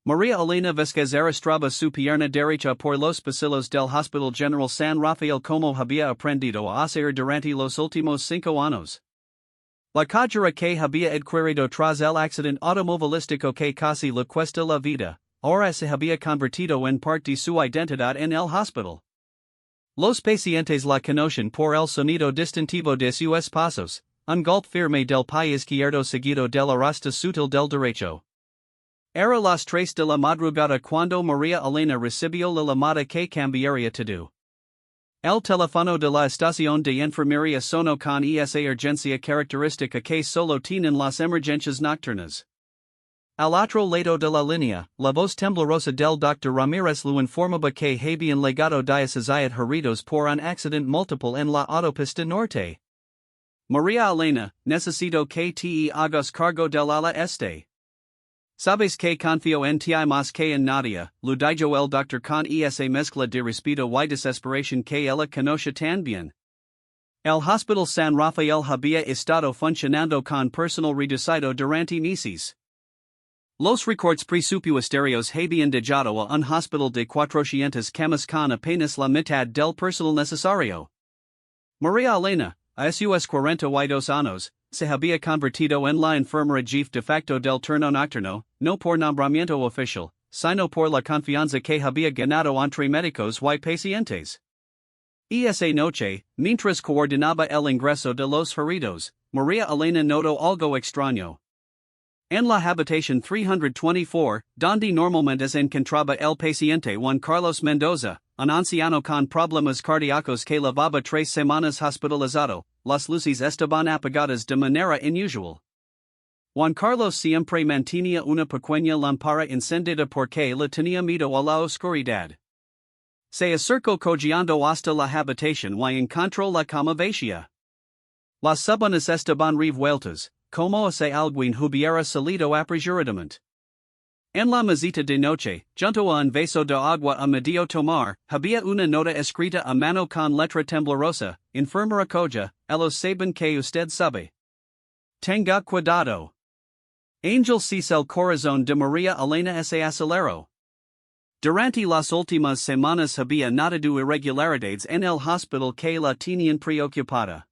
María Elena Vázquez arrastraba su pierna derecha por los pasillos del Hospital General San Rafael como había aprendido a hacer durante los últimos 5 años. La cojera que había adquirido tras el accidente automovilístico que casi le cuesta la vida, ahora se había convertido en parte de su identidad en el hospital. Los pacientes la conocen por el sonido distintivo de sus pasos, un golpe firme del pie izquierdo seguido del arrastre sutil del derecho. Era las 3 de la madrugada cuando María Elena recibió la llamada que cambiaría todo. El teléfono de la estación de enfermería sonó con esa urgencia característica que solo tienen las emergencias nocturnas. Al otro lado de la línea, la voz temblorosa del Dr. Ramírez lo informaba que habían llegado 17 heridos por un accidente múltiple en la autopista norte. María Elena, necesito que te hagas cargo del ala este. Sabes que confío en ti más que en nadie, lo dijo el doctor con esa mezcla de respeto y desesperación que ella conoce tan bien. El Hospital San Rafael había estado funcionando con personal reducido durante meses. Los recortes presupuestarios habían dejado a un hospital de 400 camas con apenas la mitad del personal necesario. María Elena, a sus 42 años, se había convertido en la enfermera jefe de facto del turno nocturno, no por nombramiento oficial, sino por la confianza que había ganado entre médicos y pacientes. Esa noche, mientras coordinaba el ingreso de los heridos, María Elena notó algo extraño. En la habitación 324, donde normalmente se encontraba el paciente Juan Carlos Mendoza, un anciano con problemas cardíacos que llevaba 3 semanas hospitalizado, las luces estaban apagadas de manera inusual. Juan Carlos siempre mantenía una pequeña lámpara encendida porque le tenía miedo a la oscuridad. Se acercó cojeando hasta la habitación y encontró la cama vacía. Las sábanas estaban revueltas, como si alguien hubiera salido apresuradamente. En la mesita de noche, junto a un vaso de agua a medio tomar, había una nota escrita a mano con letra temblorosa: enfermera coja, ellos saben que usted sabe. Tenga cuidado. Ángel Seis. El corazón de María Elena se aceleró. Durante las últimas semanas había notado irregularidades en el hospital que la tenían preocupada.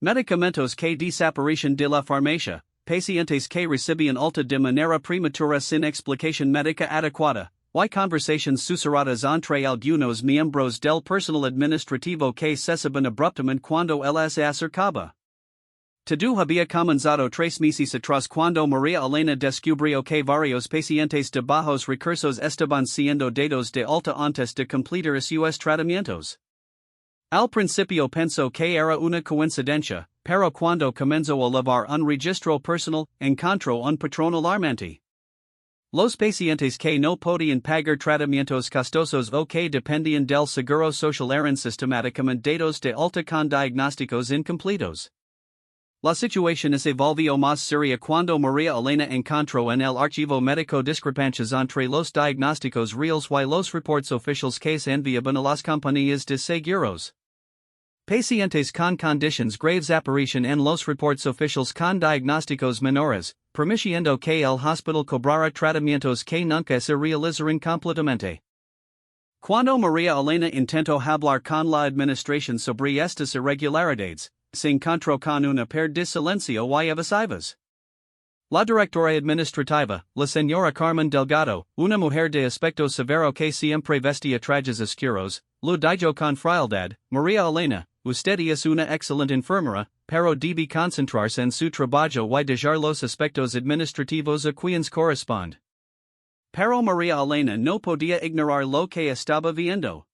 Medicamentos que desaparecen de la farmacia, pacientes que recibían alta de manera prematura sin explicación médica adecuada, y conversaciones susurradas entre algunos miembros del personal administrativo que cesaban abruptamente cuando él se acercaba. Todo había comenzado 3 meses atrás cuando María Elena descubrió que varios pacientes de bajos recursos estaban siendo dados de alta antes de completar sus tratamientos. Al principio pensó que era una coincidencia, pero cuando comenzó a llevar un registro personal, encontró un patrón alarmante. Los pacientes que no podían pagar tratamientos costosos o que dependían del seguro social eran sistemáticamente dados de alta con diagnósticos incompletos. La situación se volvió más seria cuando María Elena encontró en el archivo médico discrepancias entre los diagnósticos reales y los reportes oficiales que se enviaban a las compañías de seguros. Pacientes con condiciones graves aparecen en los reportes oficiales con diagnósticos menores, permitiendo que el hospital cobrara tratamientos que nunca se realizaron completamente. Cuando María Elena intentó hablar con la administración sobre estas irregularidades, se encontró con una pared de silencio y evasivas. La directora administrativa, la señora Carmen Delgado, una mujer de aspecto severo que siempre vestía trajes oscuros, lo dijo con frialdad: María Elena, usted es una excelente enfermera, pero debe concentrarse en su trabajo y dejar los aspectos administrativos a quienes corresponde. Pero María Elena no podía ignorar lo que estaba viendo.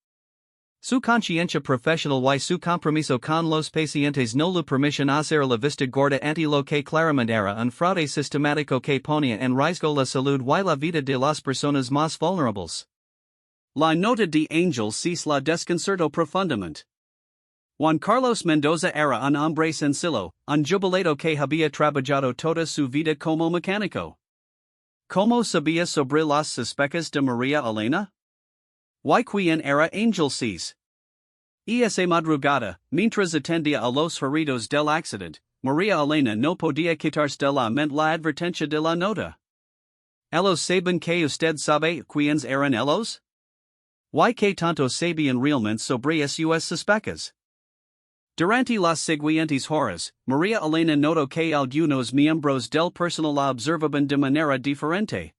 Su conciencia profesional y su compromiso con los pacientes no le permitían hacer la vista gorda ante lo que claramente era un fraude sistemático que ponía en riesgo la salud y la vida de las personas más vulnerables. La nota de Ángel Seis la desconcertó profundamente. Juan Carlos Mendoza era un hombre sencillo, un jubilado que había trabajado toda su vida como mecánico. ¿Cómo sabía sobre las sospechas de María Elena? ¿Y quién era Ángel Seis? Esa madrugada, mientras atendía a los heridos del accidente, María Elena no podía quitarse de la mente la advertencia de la nota. Elos saben que usted sabe quiénes eran ellos? Y que tanto sabían realmente sobre sus suspecas. Durante las siguientes horas, María Elena notó que algunos miembros del personal la observaban de manera diferente.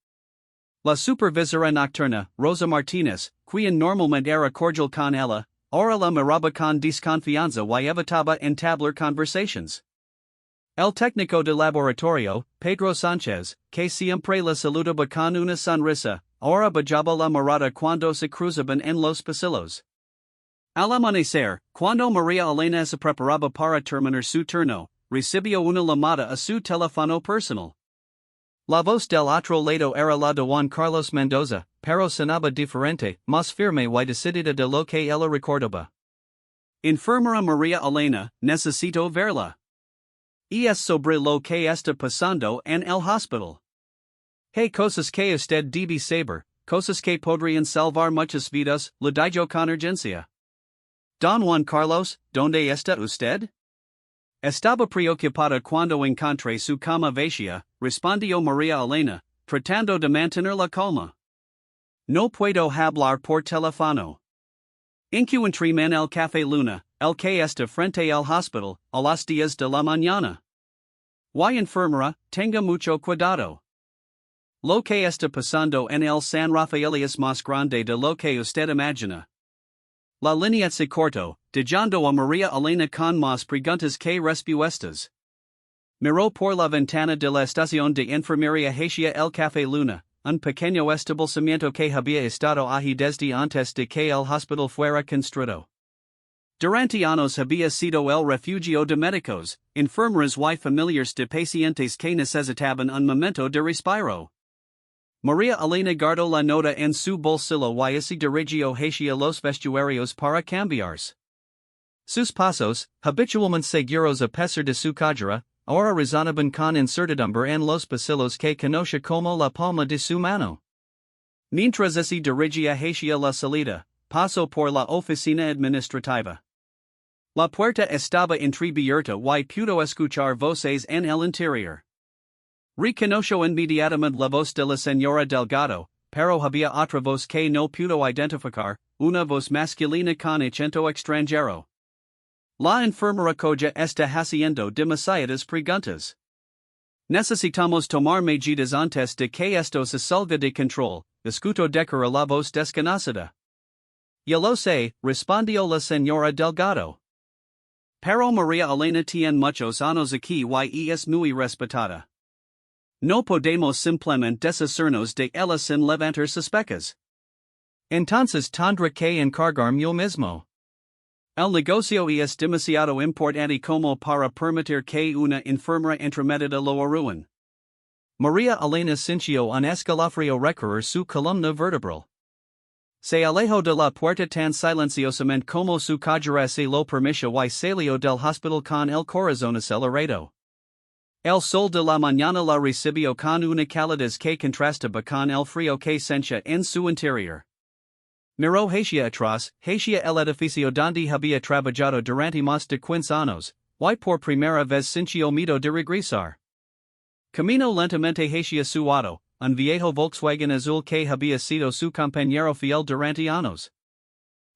La supervisora nocturna, Rosa Martínez, quien normalmente era cordial con ella, ahora la miraba con desconfianza y evitaba entablar conversations. El técnico de laboratorio, Pedro Sánchez, que siempre la saludaba con una sonrisa, ahora bajaba la mirada cuando se cruzaban en los pasillos. Al amanecer, cuando María Elena se preparaba para terminar su turno, recibió una llamada a su teléfono personal. La voz del otro lado era la de Juan Carlos Mendoza, pero sonaba diferente, más firme y decidida de lo que ella recordaba. Enfermera María Elena, necesito verla. Y es sobre lo que está pasando en el hospital. Hay cosas que usted debe saber, cosas que podrían salvar muchas vidas, le digo con urgencia. Don Juan Carlos, ¿dónde está usted? Estaba preocupada cuando encontré su cama vacía, respondió María Elena, tratando de mantener la calma. No puedo hablar por teléfono. Encuentré en el Café Luna, el que está frente al hospital, a las 10 de la mañana. Y enfermera, tenga mucho cuidado. Lo que está pasando en el San Rafael es más grande de lo que usted imagina. La línea se cortó, dejando a María Elena con más preguntas que respuestas. Miró por la ventana de la estación de enfermería hacia el Café Luna, un pequeño establecimiento que había estado allí desde antes de que el hospital fuera construido. Durante años había sido el refugio de médicos, enfermeras y familiares de pacientes que necesitaban un momento de respiro. María Elena guardó la nota en su bolsillo y se dirigió hacia los vestuarios para cambiarse. Sus pasos, habitualmente seguros a pesar de su cojera, ahora resonaban con incertidumbre en los pasillos que conocía como la palma de su mano. Mientras se dirigía hacia la salida, pasó por la oficina administrativa. La puerta estaba entreabierta y pudo escuchar voces en el interior. Reconoció inmediatamente la voz de la señora Delgado, pero había otra voz que no pudo identificar, una voz masculina con acento extranjero. La enfermera coja está haciendo demasiadas preguntas. Necesitamos tomar medidas antes de que esto se salga de control, escuchó decir la voz desconocida. Ya lo sé, respondió la señora Delgado. Pero María Elena tiene muchos años aquí y es muy respetada. No podemos simplemente deshacernos de ella sin levantar sospechas. Entonces tendré que encargarme yo mismo. El negocio es demasiado importante como para permitir que una enfermera entrometida lo arruine. María Elena sintió un escalofrío recorrer su columna vertebral. Se alejó de la puerta tan silenciosamente como su cojera se lo permitió y salió del hospital con el corazón acelerado. El sol de la mañana la recibió con una calidez que contrastaba con el frío que sentía en su interior. Miró hacia atrás, hacia el edificio donde había trabajado durante más de 15 años, y por primera vez sintió miedo de regresar. Caminó lentamente hacia su auto, un viejo Volkswagen azul que había sido su compañero fiel durante años.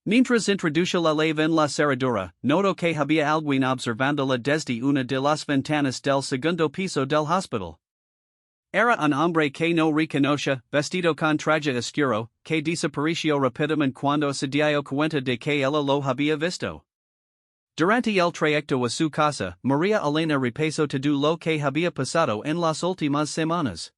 Mientras introdujo la llave en la cerradura, notó que había alguien observándola desde una de las ventanas del segundo piso del hospital. Era un hombre que no reconocía, vestido con traje oscuro, que desapareció rápidamente cuando se dio cuenta de que ella lo había visto. Durante el trayecto a su casa, María Elena repasó todo lo que había pasado en las últimas semanas.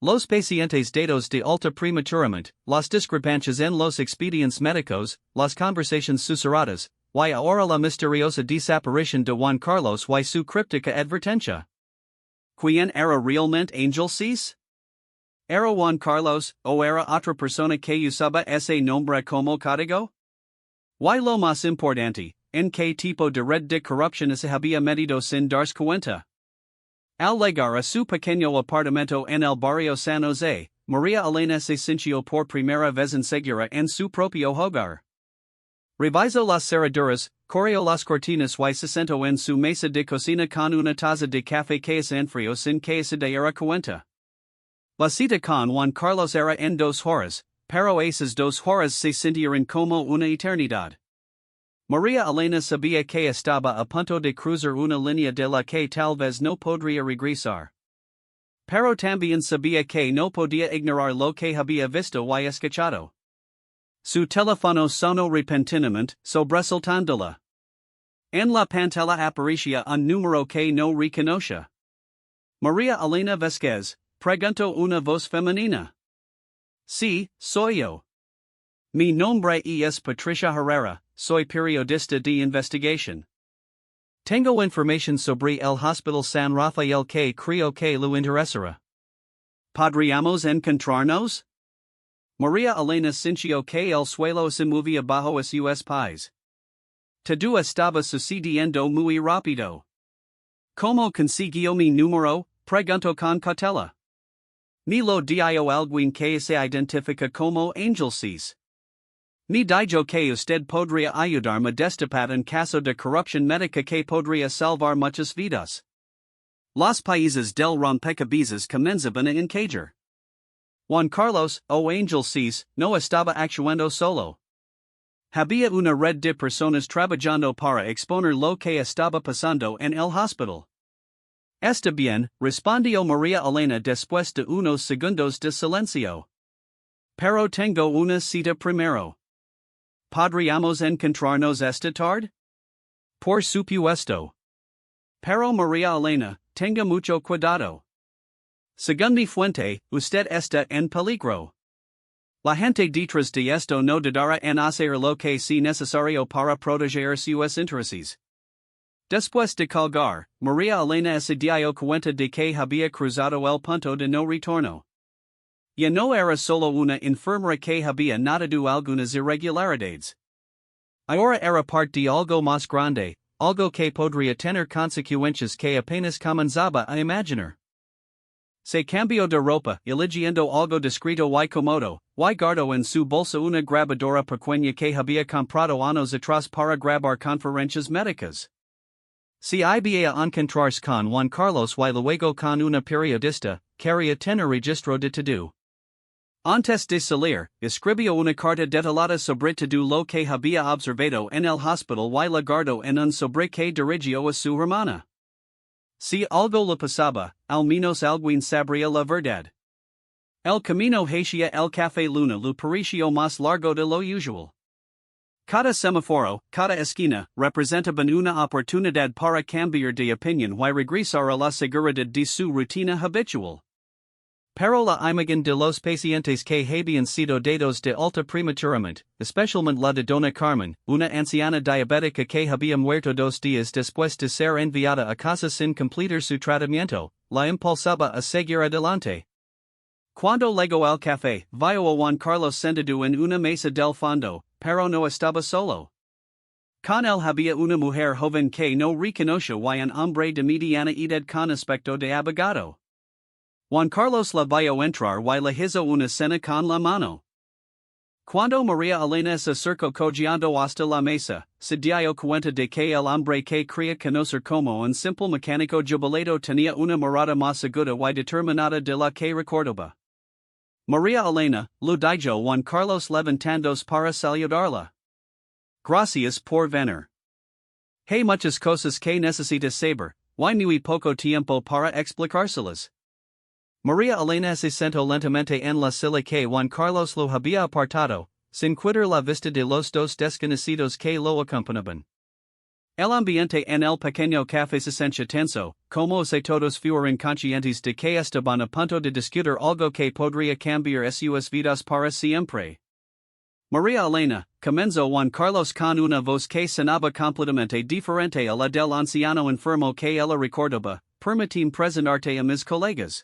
Los pacientes dados de alta prematuramente, las discrepancias en los expedientes médicos, las conversaciones susurradas, y ahora la misteriosa desaparición de Juan Carlos y su críptica advertencia. ¿Quién era realmente Ángel Seis? ¿Era Juan Carlos, o era otra persona que usaba ese nombre como código? Y lo más importante, ¿en qué tipo de red de corrupción se había metido sin darse cuenta? Al llegar a su pequeño apartamento en el barrio San José, María Elena se sintió por primera vez insegura en su propio hogar. Revisó las cerraduras, corrió las cortinas y se sentó en su mesa de cocina con una taza de café que se enfrió sin que se diera cuenta. La cita con Juan Carlos era en 2 horas, pero esas 2 horas se sintieron como una eternidad. María Elena sabía que estaba a punto de cruzar una línea de la que tal vez no podría regresar. Pero también sabía que no podía ignorar lo que había visto y escuchado. Su teléfono sonó repentinamente, sobresaltándola. En la pantalla aparecía un número que no reconocía. María Elena Vázquez, preguntó una voz femenina. Sí, soy yo. Mi nombre es Patricia Herrera, soy periodista de investigación. Tengo información sobre el Hospital San Rafael que creo que lo interesará. ¿Podríamos encontrarnos? María Elena sintió que el suelo se movía bajo sus pies. Todo estaba sucediendo muy rápido. ¿Cómo consiguió mi número? Preguntó con cautela. Ni lo dio alguien que se identifica como Ángel Seis. Ni dijo que usted podría ayudarme destapar en caso de corrupción médica que podría salvar muchas vidas. Los países del rompecabezas comenzaban a encajar. Juan Carlos, o Ángel Seis, no estaba actuando solo. Había una red de personas trabajando para exponer lo que estaba pasando en el hospital. Está bien, respondió María Elena después de unos segundos de silencio. Pero tengo una cita primero. ¿Podríamos encontrarnos esta tarde? Por supuesto. Pero María Elena, tenga mucho cuidado. Según mi fuente, usted está en peligro. La gente detrás de esto no dudará en hacer lo que sea necesario para proteger sus intereses. Después de colgar, María Elena se dio cuenta de que había cruzado el punto de no retorno. Ya no era solo una enfermera que había notado algunas irregularidades. Ahora era parte de algo más grande, algo que podría tener consecuencias que apenas comenzaba a imaginar. Se cambió de ropa, eligiendo algo discreto y cómodo, y guardó en su bolsa una grabadora pequeña que había comprado años atrás para grabar conferencias médicas. Si iba a encontrarse con Juan Carlos y luego con una periodista, quería tener registro de todo. Antes de salir, escribió una carta detallada sobre todo lo que había observado en el hospital y la guardó en un sobre que dirigió a su hermana. Si algo le pasaba, al menos alguien sabría la verdad. El camino hacia el café Luna le pareció más largo de lo usual. Cada semáforo, cada esquina, representaban una oportunidad para cambiar de opinión y regresar a la seguridad de su rutina habitual. Pero la imagen de los pacientes que habían sido dados de alta prematuramente, especialmente la de Dona Carmen, una anciana diabética que había muerto 2 días después de ser enviada a casa sin completar su tratamiento, la impulsaba a seguir adelante. Cuando llegó al café, vio a Juan Carlos sentado en una mesa del fondo, pero no estaba solo. Con él había una mujer joven que no reconoció y un hombre de mediana edad con aspecto de abogado. Juan Carlos la vio entrar y le hizo una cena con la mano. Cuando María Elena se acercó cojeando hasta la mesa, se dio cuenta de que el hombre que creía conocer como un simple mecánico jubilado tenía una mirada más aguda y determinada de la que recordaba. María Elena, lo dijo Juan Carlos levantándose para saludarla. Gracias por venir. Hay muchas cosas que necesitas saber, y muy poco tiempo para explicárselas. María Elena se sentó lentamente en la silla que Juan Carlos lo había apartado, sin quitar la vista de los 2 desconocidos que lo acompañaban. El ambiente en el pequeño café se sentía tenso, como si todos fueran conscientes de que estaban a punto de discutir algo que podría cambiar sus vidas para siempre. María Elena, comenzó Juan Carlos con una voz que sonaba completamente diferente a la del anciano enfermo que ella recordaba, permíteme presentarte a mis colegas.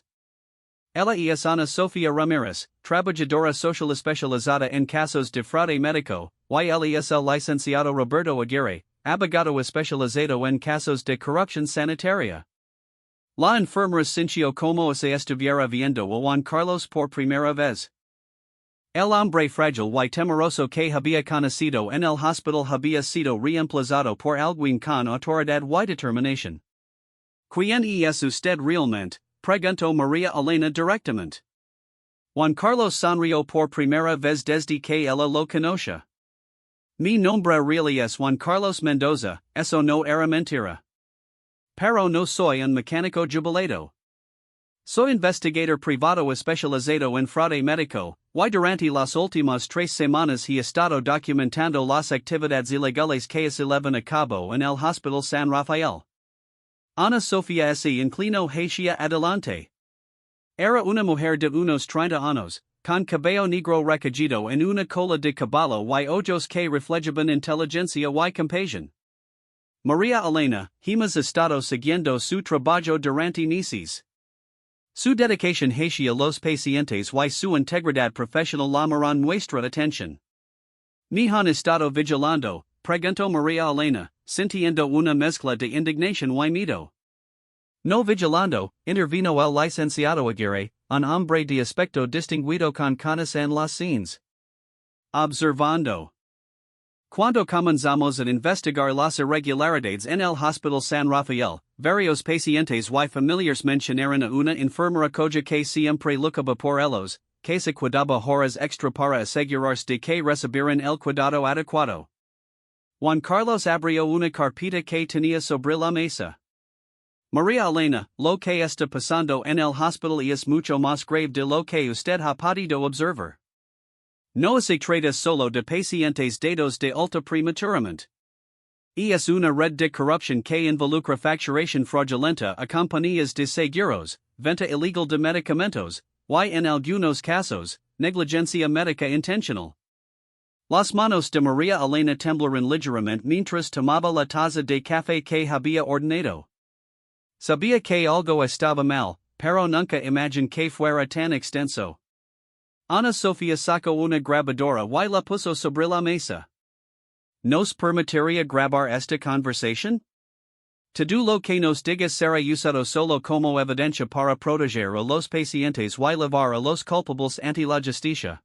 Ella es Ana Sofía Ramírez, trabajadora social especializada en casos de fraude médico, y él es el licenciado Roberto Aguirre, abogado especializado en casos de corrupción sanitaria. La enfermera sintió como si estuviera viendo a Juan Carlos por primera vez. El hombre frágil y temeroso que había conocido en el hospital había sido reemplazado por alguien con autoridad y determinación. ¿Quién es usted realmente? Preguntó María Elena directamente. Juan Carlos Sanrio por primera vez desde que ella lo conoce. Mi nombre really es Juan Carlos Mendoza, eso no era mentira. Pero no soy un mecánico jubilado. Soy investigador privado especializado en fraude médico, y durante las últimas 3 semanas he estado documentando las actividades ilegales que se llevan a cabo en el Hospital San Rafael. Ana Sofía se inclinó hacia adelante. Era una mujer de unos 30 años, con cabello negro recogido en una cola de caballo y ojos que reflejaban inteligencia y compasión. María Elena, hemos estado siguiendo su trabajo durante meses. Su dedicación hacia los pacientes y su integridad profesional llamaron nuestra atención. Me han estado vigilando, preguntó María Elena, sintiendo una mezcla de indignación y miedo. No vigilando, intervino el licenciado Aguirre, un hombre de aspecto distinguido con canas en las sienes. Observando. Cuando comenzamos a investigar las irregularidades en el Hospital San Rafael, varios pacientes y familiares mencionaron a una enfermera cuya que siempre lucaba por ellos, que se cuidaba horas extra para asegurarse de que recibieran el cuidado adecuado. Juan Carlos abrió una carpeta que tenía sobre la mesa. María Elena, lo que está pasando en el hospital es mucho más grave de lo que usted ha podido observar. No se trata solo de pacientes dados de alta prematuramente. Es una red de corrupción que involucra facturación fraudulenta a compañías de seguros, venta ilegal de medicamentos, y en algunos casos, negligencia médica intencional. Las manos de María Elena temblaron ligeramente mientras tomaba la taza de café que había ordenado. Sabía que algo estaba mal, pero nunca imaginó que fuera tan extenso. Ana Sofía sacó una grabadora y la puso sobre la mesa. ¿Nos permitiría grabar esta conversación? Todo lo que nos diga será usado solo como evidencia para proteger a los pacientes y llevar a los culpables ante la justicia.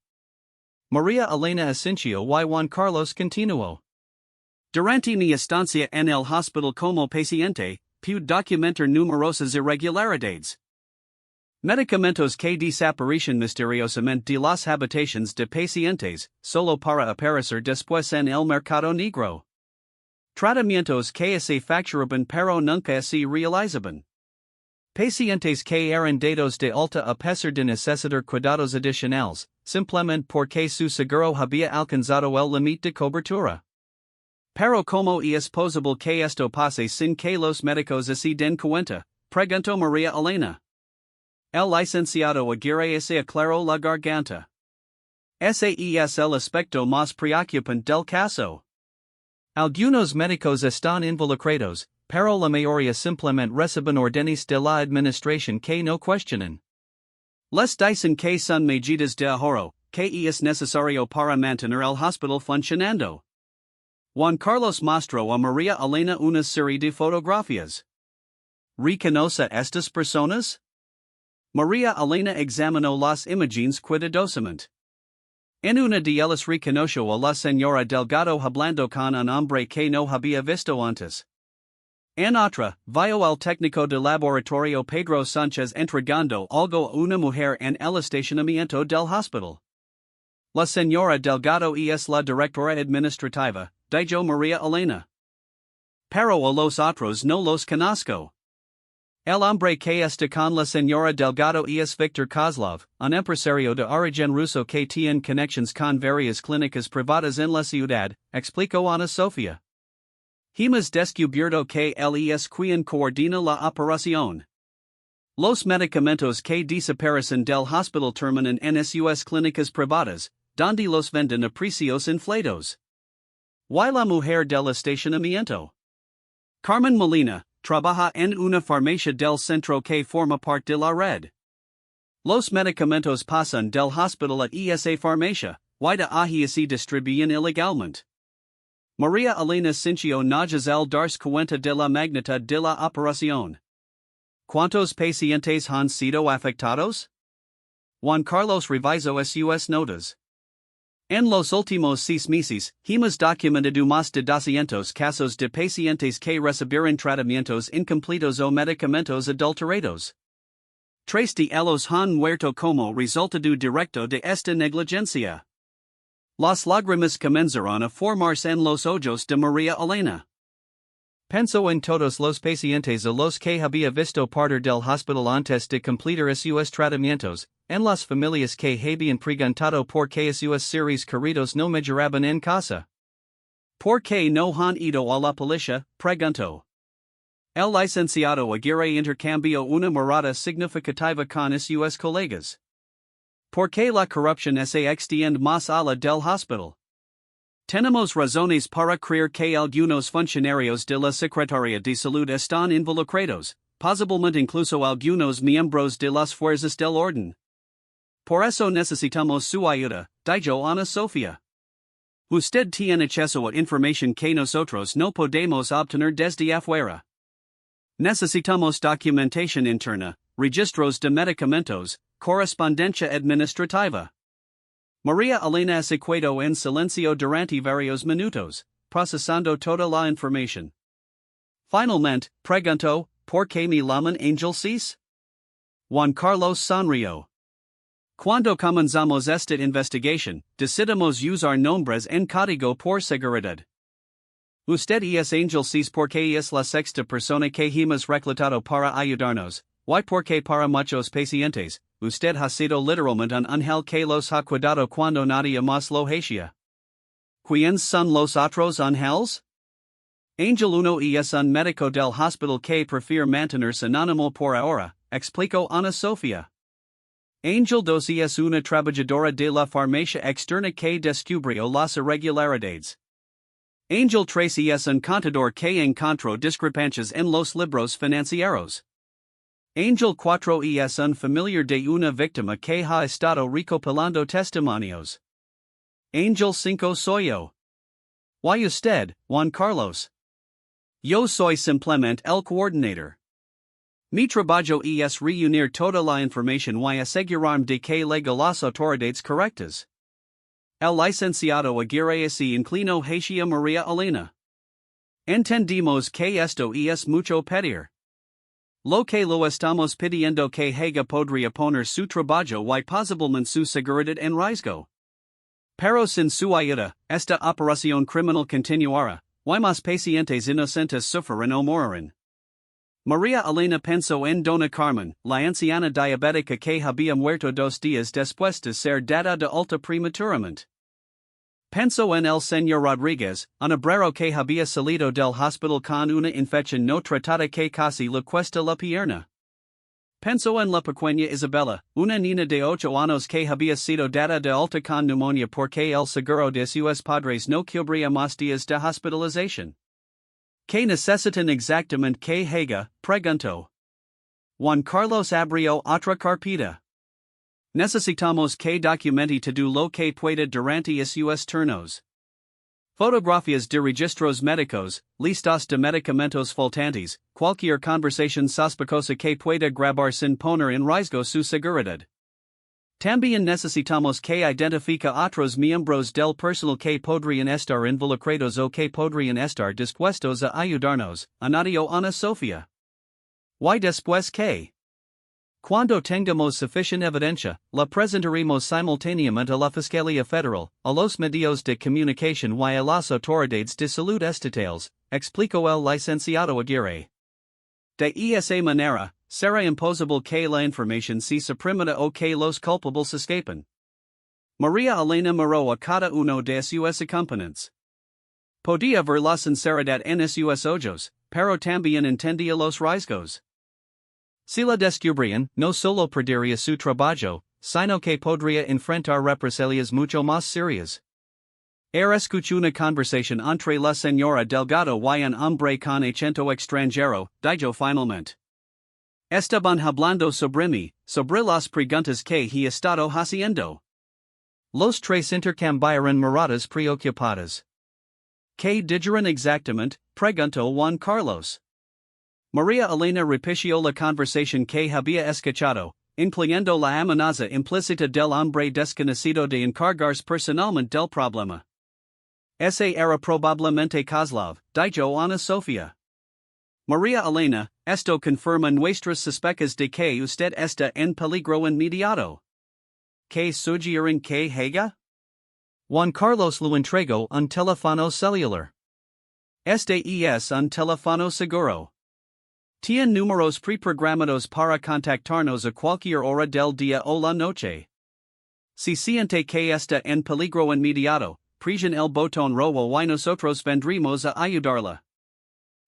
María Elena asintió y Juan Carlos continuó. Durante mi estancia en el hospital como paciente, pude documentar numerosas irregularidades. Medicamentos que desaparecen misteriosamente de las habitaciones de pacientes, solo para aparecer después en el mercado negro. Tratamientos que se facturaban pero nunca se realizaban. Pacientes que eran dados de alta a pesar de necesitar cuidados adicionales, simplemente porque su seguro había alcanzado el límite de cobertura. Pero ¿cómo es posible que esto pase sin que los médicos se den cuenta? Preguntó María Elena. El licenciado Aguirre se aclaró la garganta. Ese es el aspecto más preocupante del caso. Algunos médicos están involucrados, pero la mayoría simplemente reciben órdenes de la administración que no cuestionan. Les dicen que son medidas de ahorro, que es necesario para mantener el hospital funcionando. Juan Carlos mostró a María Elena una serie de fotografías. ¿Reconoce estas personas? María Elena examinó las imágenes cuidadosamente. En una de ellas reconoció a la señora Delgado hablando con un hombre que no había visto antes. En otra, vio al técnico de laboratorio Pedro Sánchez entregando algo a una mujer en el estacionamiento del hospital. La señora Delgado es la directora administrativa, dijo María Elena. Pero a los otros no los conozco. El hombre que está con la señora Delgado es Víctor Kozlov, un empresario de origen ruso que tiene conexiones con varias clínicas privadas en la ciudad, explicó Ana Sofía. Hemos descubierto que él es quien coordina la operación. Los medicamentos que desaparecen del hospital terminan en sus clínicas privadas, donde los venden a precios inflados. ¿Y la mujer del estacionamiento? Carmen Molina, trabaja en una farmacia del centro que forma parte de la red. Los medicamentos pasan del hospital a esa farmacia, y de allí se distribuyen ilegalmente. María Elena sintió náuseas al darse cuenta de la magnitud de la operación. ¿Cuántos pacientes han sido afectados? Juan Carlos revisó sus notas. En los últimos 6 meses, hemos documentado más de 200 casos de pacientes que recibieron tratamientos incompletos o medicamentos adulterados. Tres de ellos han muerto como resultado directo de esta negligencia. Las lágrimas comenzaron a formarse en los ojos de María Elena. Pensó en todos los pacientes a los que había visto partir del hospital antes de completar sus tratamientos, en las familias que habían preguntado por qué sus seres queridos no mejoraban en casa. ¿Por qué no han ido a la policía? Preguntó. El licenciado Aguirre intercambió una mirada significativa con sus colegas. ¿Por qué la corrupción se extiende más allá del hospital? Tenemos razones para creer que algunos funcionarios de la Secretaría de Salud están involucrados, posiblemente incluso algunos miembros de las fuerzas del orden. Por eso necesitamos su ayuda, dijo Ana Sofía. Usted tiene acceso a información que nosotros no podemos obtener desde afuera. Necesitamos documentación interna, registros de medicamentos, correspondencia administrativa. María Elena se quedó en silencio durante varios minutos, procesando toda la información. Finalmente, preguntó, ¿por qué me llaman Ángel Seis? Juan Carlos sonrió. Cuando comenzamos esta investigación, decidimos usar nombres en código por seguridad. Usted es Ángel Seis porque es la sexta persona que hemos reclutado para ayudarnos, y porque para muchos pacientes, usted ha sido literalmente un ángel que los ha cuidado cuando nadie más lo hacía. ¿Quiénes son los otros ángeles? Ángel 1 es un médico del hospital que prefiere mantenerse anónimo por ahora, explicó Ana Sofía. Ángel 2 es una trabajadora de la farmacia externa que descubrió las irregularidades. Ángel 3 es un contador que encontró discrepancias en los libros financieros. Ángel 4 es un familiar de una víctima que ha estado recopilando testimonios. Ángel 5 soy yo. ¿Y usted, Juan Carlos? Yo soy simplemente el coordinador. Mi trabajo es reunir toda la información y asegurarme de que llega las autoridades correctas. El licenciado Aguirre se inclinó hacia María Elena. Entendimos que esto es mucho pedir. Lo que lo estamos pidiendo que haga podría poner su trabajo y posiblemente su seguridad en riesgo. Pero sin su ayuda, esta operación criminal continuará, y más pacientes inocentes sufrirán o morirán. María Elena pensó en Dona Carmen, la anciana diabética que había muerto 2 días después de ser dada de alta prematuramente. Pensó en el señor Rodríguez, un obrero que había salido del hospital con una infección no tratada que casi le cuesta la pierna. Pensó en la pequeña Isabella, una niña de 8 años que había sido dada de alta con pneumonia porque el seguro de sus padres no cubría más días de hospitalización. ¿Qué necesitan exactamente que haga? Preguntó. Juan Carlos abrió otra carpeta. Necesitamos que documente todo lo que pueda durante sus turnos. Fotografías de registros médicos, listas de medicamentos faltantes, cualquier conversación sospechosa que pueda grabar sin poner en riesgo su seguridad. También necesitamos que identifique otros miembros del personal que podrían estar involucrados o que podrían estar dispuestos a ayudarnos, añadió Ana Sofía. ¿Y después qué? Cuando tengamos suficiente evidencia, la presentaremos simultáneamente a la Fiscalía Federal, a los medios de comunicación y a las autoridades de salud estatales, explicó el licenciado Aguirre. De esa manera, será imposible que la información se suprimida o que los culpables escapen. María Elena miró a cada uno de sus acompañantes. Podía ver la sinceridad en sus ojos, pero también entendía los riesgos. Si la descubrían, no solo perdería su trabajo, sino que podría enfrentar represalias mucho más serias. Escuchó una conversación entre la señora Delgado y un hombre con acento extranjero, dijo finalmente. Estaban hablando sobre mí, sobre las preguntas que he estado haciendo. Los tres intercambiaron miradas preocupadas. ¿Qué dijeron exactamente? Preguntó Juan Carlos. María Elena repitió la conversación que había escuchado, incluyendo la amenaza implícita del hombre desconocido de encargarse personalmente del problema. Ese era probablemente Kozlov, dijo Ana Sofía. María Elena, esto confirma nuestras suspecas de que usted está en peligro inmediato. ¿Qué sugieren que haga? Juan Carlos lo entregó un teléfono celular. Este es un teléfono seguro. Tiene números preprogramados para contactarnos a cualquier hora del día o la noche. Si siente que está en peligro inmediato, presione el botón rojo y nosotros vendremos a ayudarla.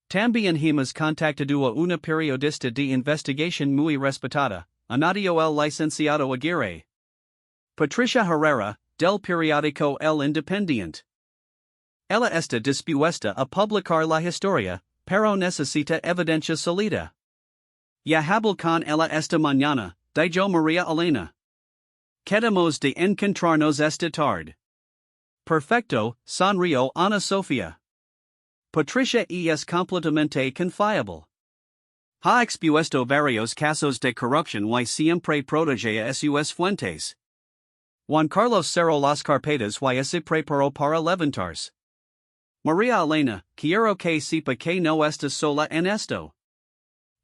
También hemos contactado a una periodista de investigación muy respetada, añadió el licenciado Aguirre. Patricia Herrera, del periódico El Independiente. Ella está dispuesta a publicar la historia, pero necesita evidencia sólida. Ya hablo con ella esta mañana, dijo María Elena. Quedamos de encontrarnos esta tarde. Perfecto, sonrió Ana Sofía. Patricia es completamente confiable. Ha expuesto varios casos de corrupción y siempre protege a sus fuentes. Juan Carlos cerró las carpetas y se preparó para levantarse. María Elena, quiero que sepa que no estás sola en esto.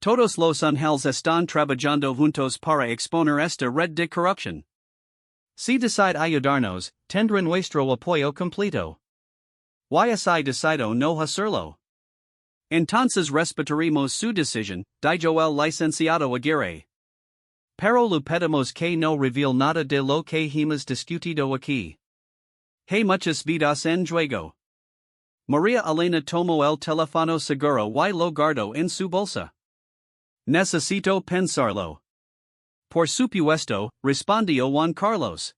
Todos los ángeles están trabajando juntos para exponer esta red de corrupción. Si decide ayudarnos, tendrá nuestro apoyo completo. Y si decido no hacerlo, entonces respetaremos su decisión, dijo el licenciado Aguirre. Pero le pedimos que no revele nada de lo que hemos discutido aquí. Hay muchas vidas en juego. María Elena tomó el teléfono seguro y lo guardó en su bolsa. Necesito pensarlo. Por supuesto, respondió Juan Carlos.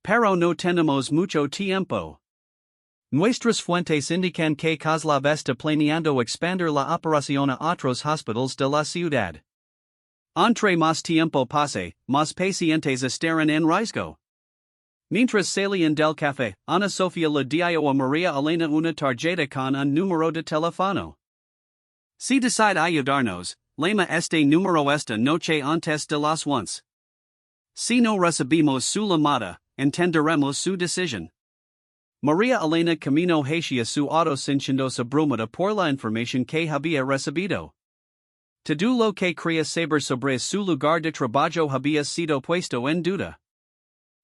Pero no tenemos mucho tiempo. Nuestras fuentes indican que Kozlov está planeando expandir la operación a otros hospitales de la ciudad. Entre más tiempo pase, más pacientes estarán en riesgo. Mientras salían del café, Ana Sofía le dio a María Elena una tarjeta con un número de teléfono. Si decide ayudarnos, llama este número esta noche antes de las 11. Si no recibimos su llamada, entenderemos su decisión. María Elena caminó hacia su auto sintiéndose abrumada por la información que había recibido. Todo lo que quería saber sobre su lugar de trabajo había sido puesto en duda.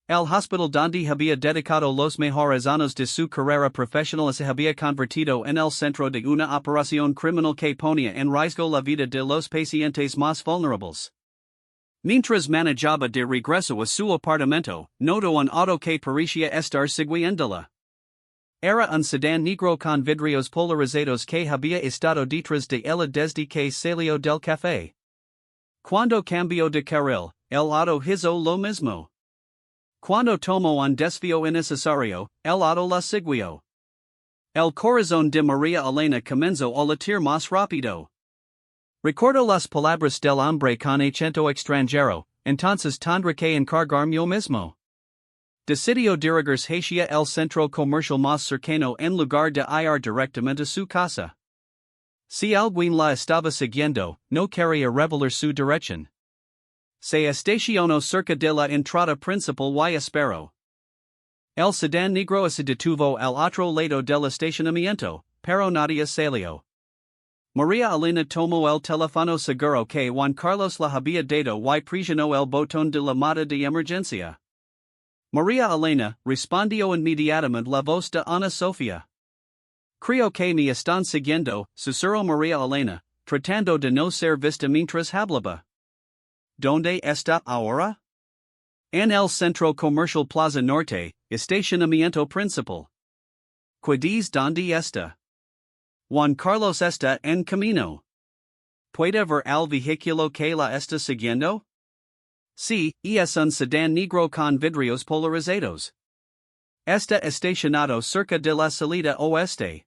El hospital donde había dedicado los mejores años de su carrera profesional se había convertido en el centro de una operación criminal que ponía en riesgo la vida de los pacientes más vulnerables. Mientras manejaba de regreso a su apartamento, notó un auto que parecía estar siguiéndola. Era un sedán negro con vidrios polarizados que había estado detrás de ella desde que salió del café. Cuando cambió de carril, el auto hizo lo mismo. Cuando tomó un desvío innecesario, el auto la siguió. El corazón de María Elena comenzó a latir más rápido. Recordó las palabras del hombre con acento extranjero, entonces tendré que encargarme yo mismo. Decidió dirigirse hacia el centro comercial más cercano en lugar de ir directamente a su casa. Si alguien la estaba siguiendo, no quería revelar su dirección. Se estacionó cerca de la entrada principal y esperó. El sedán negro se detuvo al otro lado del estacionamiento, pero nadie salió. María Elena tomó el teléfono seguro que Juan Carlos la había dado y presionó el botón de llamada de emergencia. María Elena, respondió inmediatamente la voz de Ana Sofía. Creo que me están siguiendo, susurró María Elena, tratando de no ser vista mientras hablaba. ¿Dónde está ahora? En el centro comercial Plaza Norte, estacionamiento principal. ¿Puedes dónde está? Juan Carlos está en camino. ¿Puede ver el vehículo que la está siguiendo? Sí, es un sedán negro con vidrios polarizados. Está estacionado cerca de la salida oeste.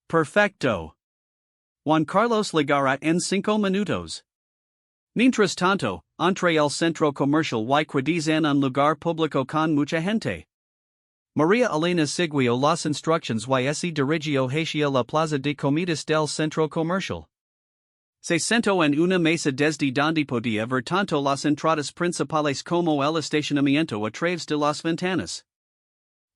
Perfecto. Juan Carlos llegará en 5 minutos. Mientras tanto, entre el centro comercial y quedes en un lugar público con mucha gente. María Elena siguió las instrucciones y se dirigió hacia la plaza de comidas del centro comercial. Se sentó en una mesa desde donde podía ver tanto las entradas principales como el estacionamiento a través de las ventanas.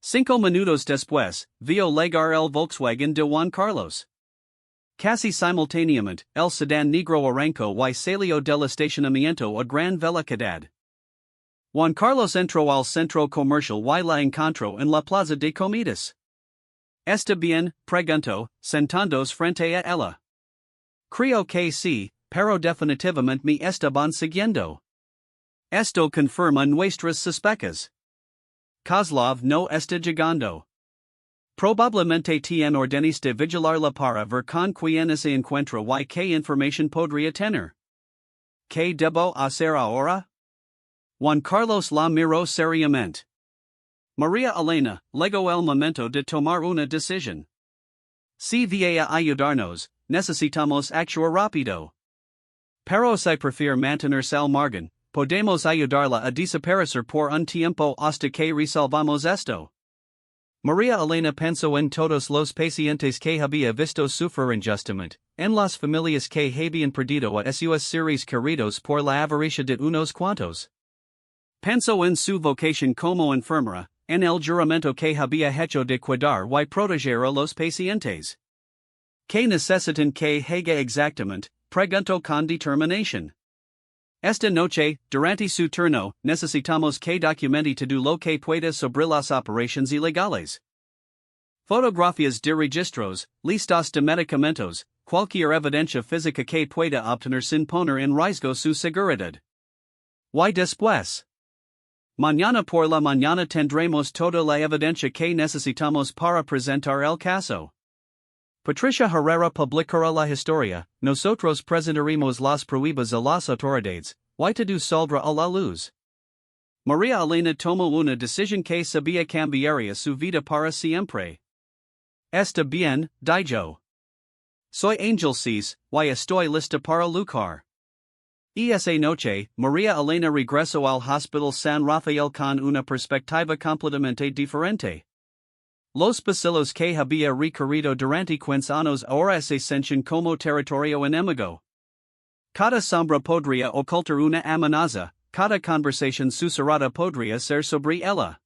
5 minutos después, vio llegar el Volkswagen de Juan Carlos. casi simultaneamente, el se dan negro arrancó y salió del estacionamiento a gran velocidad. Juan Carlos entró al centro comercial y la encontró en la plaza de comidas. ¿Está bien?, preguntó, sentándose frente a ella. Creo que sí, pero definitivamente me estaban siguiendo. Esto confirma nuestras sospechas. Kozlov no está llegando. Probablemente tiene órdenes de vigilarla para ver con quién se encuentra y qué información podría tener. ¿Qué debo hacer ahora? Juan Carlos la miró seriamente. María Elena, llegó el momento de tomar una decisión. Si va a ayudarnos, necesitamos actuar rápido. Pero si prefiere mantenerse al margen, podemos ayudarla a desaparecer por un tiempo hasta que resolvamos esto. María Elena pensó en todos los pacientes que había visto sufrir injustamente, en las familias que habían perdido a sus seres queridos por la avaricia de unos cuantos. Pensó en su vocación como enfermera, en el juramento que había hecho de cuidar y proteger a los pacientes. ¿Qué necesitan que haga exactamente?, preguntó con determinación. Esta noche, durante su turno, necesitamos que documente todo lo que pueda sobre las operaciones ilegales. Fotografías de registros, listas de medicamentos, cualquier evidencia física que pueda obtener sin poner en riesgo su seguridad. Y después. Mañana por la mañana tendremos toda la evidencia que necesitamos para presentar el caso. Patricia Herrera publicará la historia, nosotros presentaremos las pruebas a las autoridades, y todo saldrá a la luz. María Elena tomó una decisión que sabía cambiaría su vida para siempre. Está bien, dijo. Soy Ángel Seis, y estoy lista para luchar. Esa noche, María Elena regresó al Hospital San Rafael con una perspectiva completamente diferente. Los pasillos que había recorrido durante 15 años ahora se sentían como territorio enemigo. Cada sombra podría ocultar una amenaza, cada conversación susurrada podría ser sobre ella.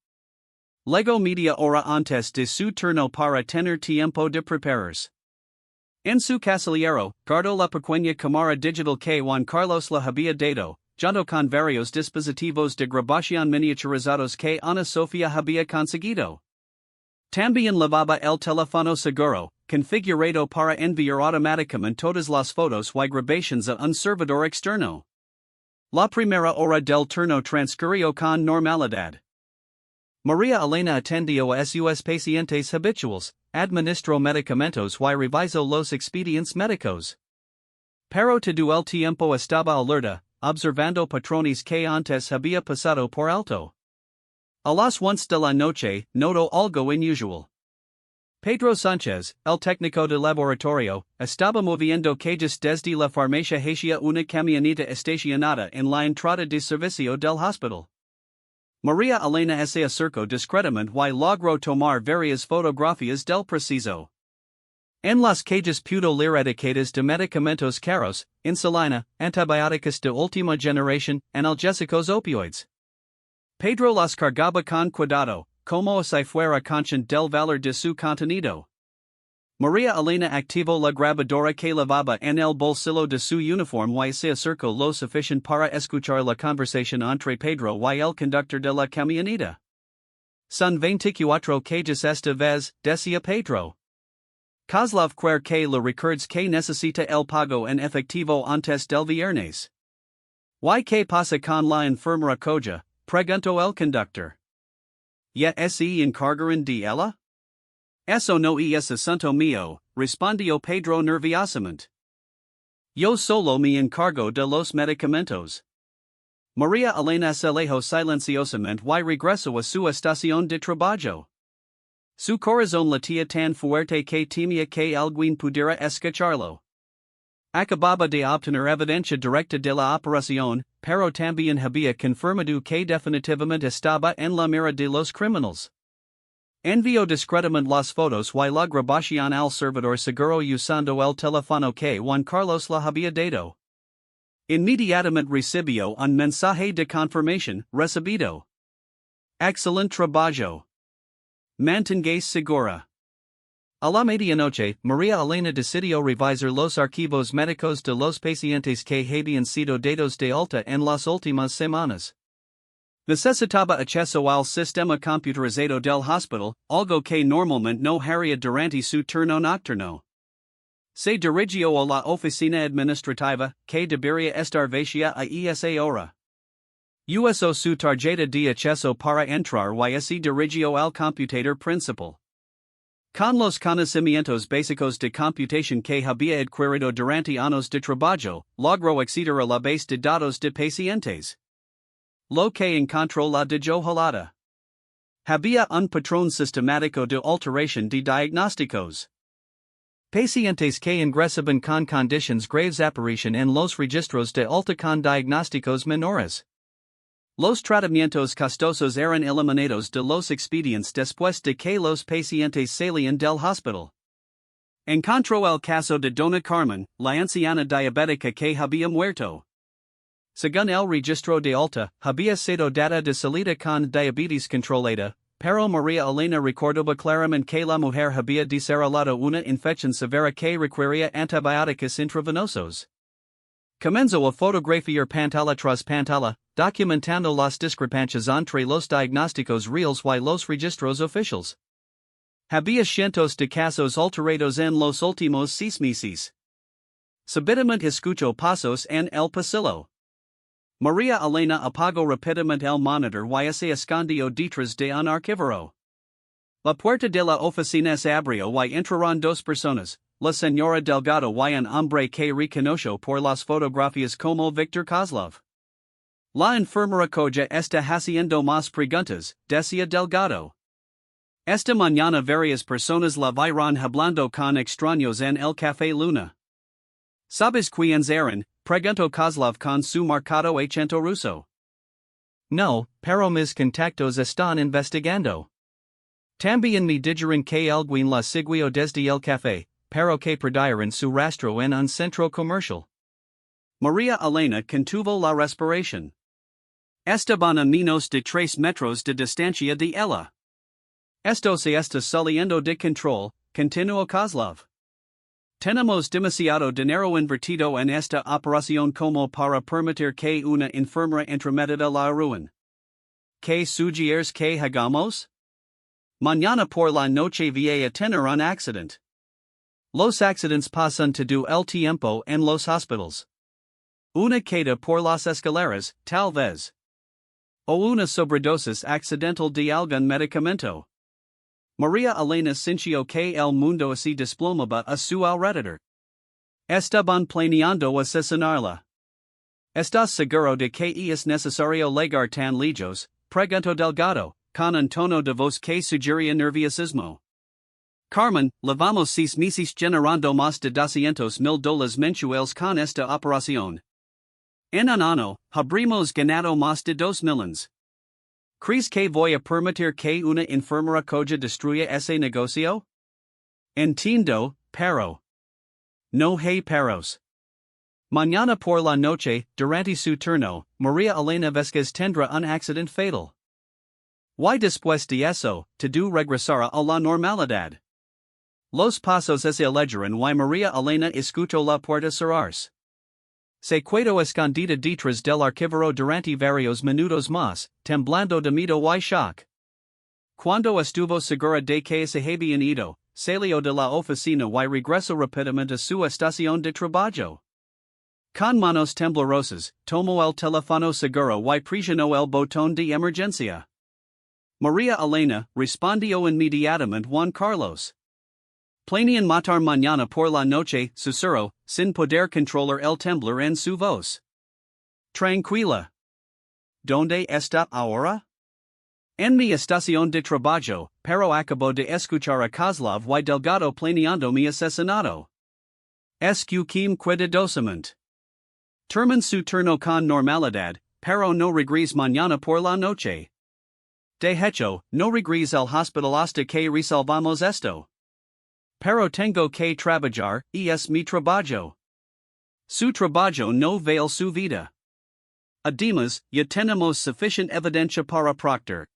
Luego media hora antes de su turno para tener tiempo de prepararse. En su casillero, guardó la pequeña cámara digital que Juan Carlos la había dado, junto con varios dispositivos de grabación miniaturizados que Ana Sofía había conseguido. También llevaba el teléfono seguro, configurado para enviar automáticamente todas las fotos y grabaciones a un servidor externo. La primera hora del turno transcurrió con normalidad. María Elena atendió a sus pacientes habituales, administró medicamentos y revisó los expedientes médicos. Pero todo el tiempo estaba alerta, observando patrones que antes había pasado por alto. A las 11 de la noche, notó algo inusual. Pedro Sánchez, el técnico de laboratorio, estaba moviendo cajas desde la farmacia hacia una camioneta estacionada en la entrada de servicio del hospital. María Elena se acercó discretamente y logró tomar varias fotografías del preciso. En las cajas pudo leer etiquetas de medicamentos caros, insulina, antibióticos de última generación, analgésicos opioides. Pedro las cargaba con cuidado, como si fuera consciente del valor de su contenido. María Elena activó la grabadora que llevaba en el bolsillo de su uniforme y se acercó lo suficiente para escuchar la conversación entre Pedro y el conductor de la camioneta. Son 24 cajas esta vez, decía Pedro. Kozlov quiere que le recuerdes que necesita el pago en efectivo antes del viernes. ¿Y qué pasa con la enfermera coja?, preguntó el conductor. ¿Ya se encargaron de ella? Eso no es asunto mío, respondió Pedro nerviosamente. Yo solo me encargo de los medicamentos. María Elena se alejó silenciosamente y regresó a su estación de trabajo. Su corazón latía tan fuerte que temía que alguien pudiera escucharlo. Acababa de obtener evidencia directa de la operación, pero también había confirmado que definitivamente estaba en la mira de los criminales. Envió discretamente las fotos y la grabación al servidor seguro usando el teléfono que Juan Carlos la había dado. Inmediatamente recibió un mensaje de confirmación, recibido. Excelente trabajo. Manténgase segura. A la medianoche, María Elena decidió revisar los archivos médicos de los pacientes que habían sido dados de alta en las últimas semanas. Necesitaba acceso al sistema computerizado del hospital, algo que normalmente no haría durante su turno nocturno. Se dirigió a la oficina administrativa, que debería estar vacía a esa hora. Usó su tarjeta de acceso para entrar y se dirigió al computador principal. Con los conocimientos básicos de computación que había adquirido durante años de trabajo, logró acceder a la base de datos de pacientes. Lo que encontró la deshojalada. Había un patrón sistemático de alteración de diagnósticos. Pacientes que ingresaban con condiciones graves aparecían en los registros de alta con diagnósticos menores. Los tratamientos costosos eran eliminados de los expedientes después de que los pacientes salían del hospital. Encontró el caso de Dona Carmen, la anciana diabética que había muerto. Según el registro de alta, había sido dada de salida con diabetes controlada, pero María Elena recordaba claramente que la mujer había desarrollado una infección severa que requería antibióticos intravenosos. Comenzó a fotografiar pantalla tras pantalla, documentando las discrepancias entre los diagnósticos reales y los registros oficiales. Había cientos de casos alterados en los últimos 6 meses. Súbitamente escuchó pasos en el pasillo. María Elena apagó rápidamente el monitor y se escondió detrás de un archivero. La puerta de la oficina se abrió y entraron dos personas, la señora Delgado y un hombre que reconoció por las fotografías como Víctor Kozlov. La enfermera coja está haciendo más preguntas, decía Delgado. Esta mañana varias personas la vieron hablando con extraños en el Café Luna. ¿Sabes quiénes eran? Preguntó Kozlov con su marcado acento ruso. No, pero mis contactos están investigando. También me dijeron que alguien la siguió desde el café, pero que perdieron su rastro en un centro comercial. María Elena contuvo la respiración. Estaban a menos de 3 metros de distancia de ella. Esto se está saliendo de control, continuó Kozlov. Tenemos demasiado dinero invertido en esta operación como para permitir que una enfermera entrometa la ruin. ¿Qué sugieres que hagamos? Mañana por la noche voy a tener un accidente. Los accidentes pasan todo el tiempo en los hospitales. Una caída por las escaleras, tal vez. O una sobredosis accidental de algún medicamento. María Elena sintió que el mundo se desplomaba a su alrededor. Estaban planeando asesinarla. ¿Estás seguro de que es necesario llegar tan lejos? Preguntó Delgado, con un tono de voz que sugería nerviosismo. Carmen, llevamos 6 meses generando más de $200,000 mensuales con esta operación. En un año, habremos ganado más de 2 millones. ¿Crees que voy a permitir que una enfermera coja destruya ese negocio? Entiendo, pero. No hay peros. Mañana por la noche, durante su turno, María Elena Vázquez tendrá un accidente fatal. Y después de eso, todo regresará a la normalidad. Los pasos se alejaron y María Elena escuchó la puerta cerrarse. Se quedó escondida detrás del archivero durante varios minutos más, temblando de miedo y shock. Cuando estuvo segura de que se habían ido, salió de la oficina y regresó rápidamente a su estación de trabajo. Con manos temblorosas, tomó el teléfono seguro y presionó el botón de emergencia. María Elena respondió inmediatamente Juan Carlos. Planean matar mañana por la noche, susurró, sin poder controlar el temblor en su voz. Tranquila. ¿Dónde está ahora? En mi estación de trabajo, pero acabo de escuchar a Kozlov y Delgado planeando mi asesinato. Escuchim cuidadosamente. Termin su turno con normalidad, pero no regrese mañana por la noche. De hecho, no regrese al hospital hasta que resolvamos esto. Pero tengo que trabajar, y es mi trabajo. Su trabajo no vale su vida. Además, ya tenemos sufficient evidencia para proctor.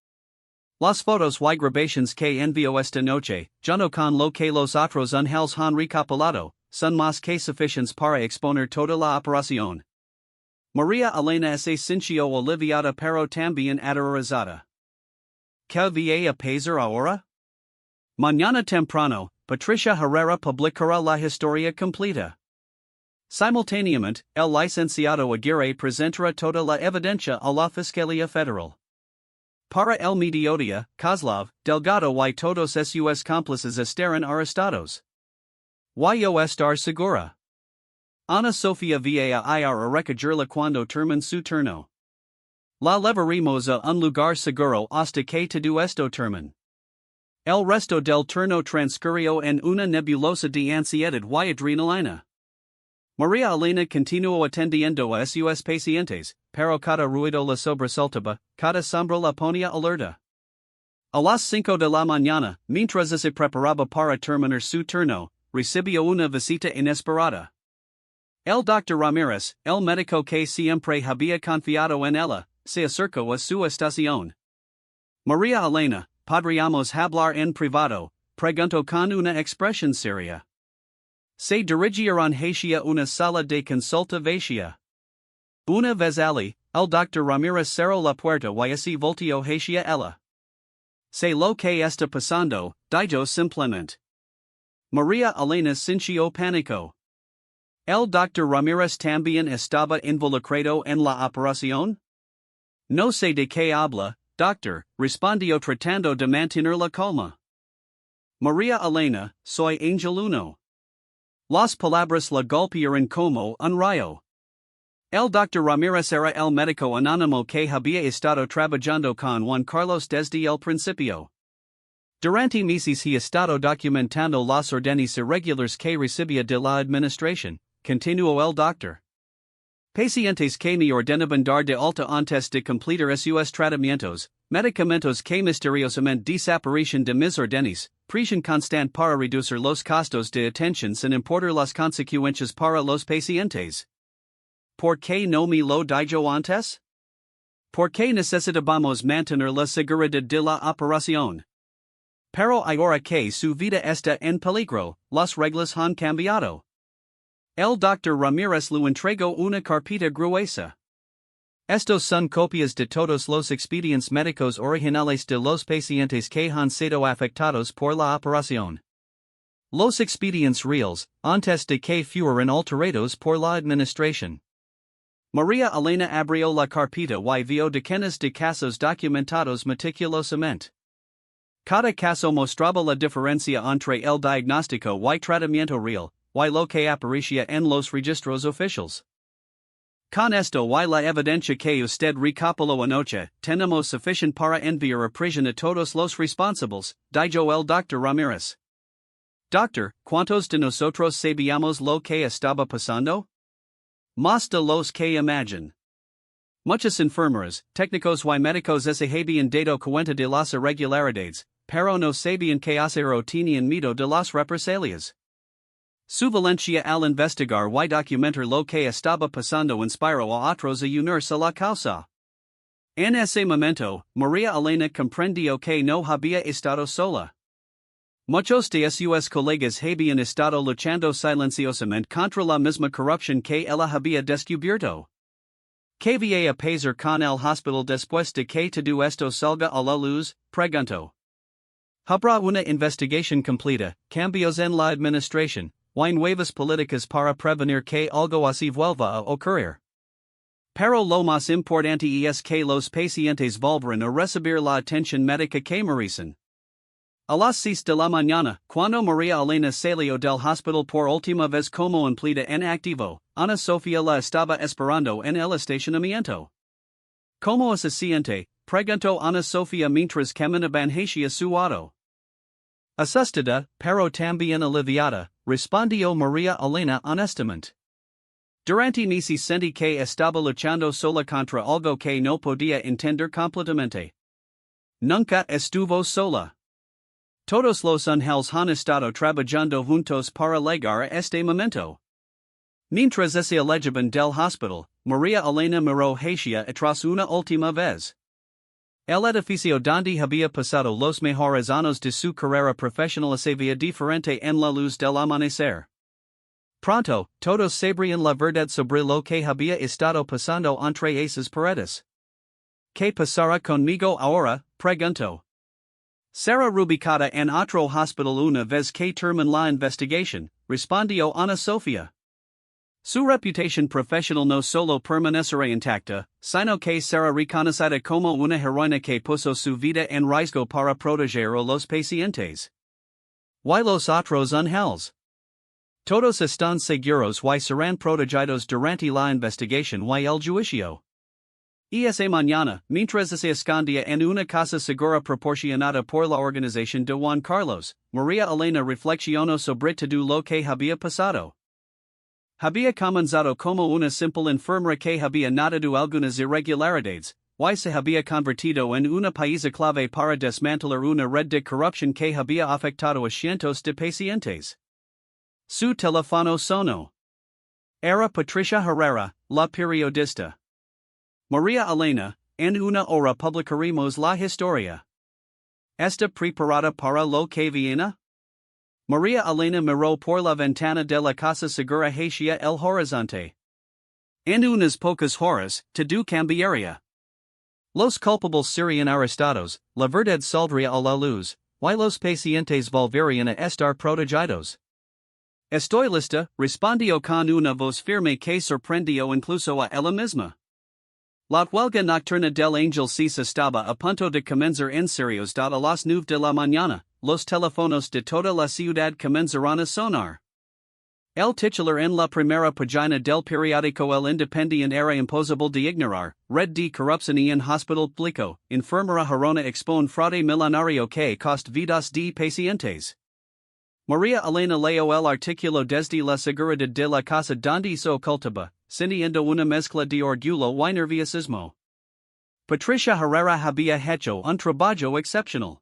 Las fotos y grabaciones que envió esta noche, junto con lo que los otros ángeles han recopilado, son más que suficientes para exponer toda la operación. María Elena se sintió aliviada pero también aterrorizada. ¿Qué va a pasar ahora? Mañana temprano, Patricia Herrera publicará la historia completa. Simultáneamente, el licenciado Aguirre presentará toda la evidencia a la Fiscalía Federal. Para el mediodía, Kozlov, Delgado y todos sus cómplices estarán arrestados. Yo estar segura. Ana Sofía va a ir a recogerla cuando termine su turno. La llevaremos a un lugar seguro hasta que todo esto termine. El resto del turno transcurrió en una nebulosa de ansiedad y adrenalina. María Elena continuó atendiendo a sus pacientes, pero cada ruido la sobresaltaba, cada sombra la ponía alerta. A las 5 de la mañana, mientras se preparaba para terminar su turno, recibió una visita inesperada. El Dr. Ramírez, el médico que siempre había confiado en ella, se acercó a su estación. María Elena, ¿podríamos hablar en privado?, preguntó con una expresión seria. Se dirigieron hacia una sala de consulta vacía. Una vez allí, el Dr. Ramírez cerró la puerta y se volteó hacia ella. Sé lo que está pasando, dijo simplemente. María Elena sintió pánico. ¿El Dr. Ramírez también estaba involucrado en la operación? No sé de qué habla, doctor, respondió tratando de mantener la calma. María Elena, soy Ángel Uno. Las palabras la golpearon como un rayo. El Dr. Ramírez era el médico anónimo que había estado trabajando con Juan Carlos desde el principio. Durante meses he estado documentando las órdenes irregulares que recibía de la administración, continuó el doctor. Pacientes que me ordenaban dar de alta antes de completar sus tratamientos, medicamentos que misteriosamente desaparecen de mis órdenes, presión constante para reducir los costos de atención sin importar las consecuencias para los pacientes. ¿Por qué no me lo dijo antes? ¿Por qué necesitábamos mantener la seguridad de la operación? Pero ahora que su vida está en peligro, las reglas han cambiado. El Dr. Ramírez le entregó una carpeta gruesa. Estos son copias de todos los expedientes médicos originales de los pacientes que han sido afectados por la operación. Los expedientes reales, antes de que fueran alterados por la administración. María Elena abrió la carpeta y vio decenas de casos documentados meticulosamente. Cada caso mostraba la diferencia entre el diagnóstico y tratamiento real, y lo que aparecía en los registros oficiales. Con esto y la evidencia que usted recopiló anoche, tenemos suficiente para enviar a prisión a todos los responsables, dijo el Dr. Ramírez. Doctor, ¿cuántos de nosotros sabíamos lo que estaba pasando? Más de los que imagine. Muchas enfermeras, técnicos y médicos se habían dado cuenta de las irregularidades, pero no sabían que hacer o tenían miedo de las represalias. Su valencia al investigar y documentar lo que estaba pasando inspiró a otros a unirse a la causa. En ese momento, María Elena comprendió que no había estado sola. Muchos de sus colegas habían estado luchando silenciosamente contra la misma corrupción que ella había descubierto. ¿Qué va a pasar con el hospital después de que todo esto salga a la luz?, preguntó. Habrá una investigación completa, cambios en la administración, y nuevas políticas para prevenir que algo así vuelva a ocurrir. Pero lo más importante es que los pacientes volverán a recibir la atención médica que merecen. A las 6 de la mañana, cuando María Elena salió del hospital por última vez como empleada en activo, Ana Sofía la estaba esperando en el estacionamiento. ¿Cómo se siente?, preguntó Ana Sofía mientras caminaban hacia su auto. Asustada, pero también aliviada, respondió María Elena honestamente. Durante meses sentí que estaba luchando sola contra algo que no podía entender completamente. Nunca estuvo sola. Todos los ángeles han estado trabajando juntos para llegar a este momento. Mientras se alejaban del hospital, María Elena miró hacia atrás una última vez. El edificio donde había pasado los mejores años de su carrera profesional se veía diferente en la luz del amanecer. Pronto, todos sabrían la verdad sobre lo que había estado pasando entre esas paredes. ¿Qué pasará conmigo ahora?, preguntó. Será rubicada en otro hospital una vez que termine la investigación, respondió Ana Sofía. Su reputación profesional no solo permanecerá intacta, sino que será reconocida como una heroína que puso su vida en riesgo para proteger a los pacientes. Y los otros ángeles. Todos están seguros y serán protegidos durante la investigación y el juicio. Esa mañana, mientras se escondía en una casa segura proporcionada por la organización de Juan Carlos, María Elena reflexionó sobre todo lo que había pasado. Había comenzado como una simple enfermera que había notado algunas irregularidades, y se había convertido en una pieza clave para desmantelar una red de corrupción que había afectado a cientos de pacientes. Su teléfono sonó. Era Patricia Herrera, la periodista. María Elena, en una hora publicaremos la historia. ¿Está preparada para lo que viene? María Elena miró por la ventana de la casa segura hacia el horizonte. En unas pocas horas, todo cambiaría. Los culpables serían arrestados, la verdad saldría a la luz, y los pacientes volverían a estar protegidos. Estoy lista, respondió con una voz firme que sorprendió incluso a ella misma. La huelga nocturna del Ángel Seis estaba a punto de comenzar en serio a las 9 de la mañana, los teléfonos de toda la ciudad comenzaron a sonar. El titular en la primera página del periódico El Independiente era imposible de ignorar: red de corrupción en hospital público, enfermera Gerona expone fraude millonario que cost vidas de pacientes. María Elena leyó el artículo desde la seguridad de la casa donde se ocultaba, sintiendo una mezcla de orgullo y nerviosismo. Patricia Herrera había hecho un trabajo excepcional.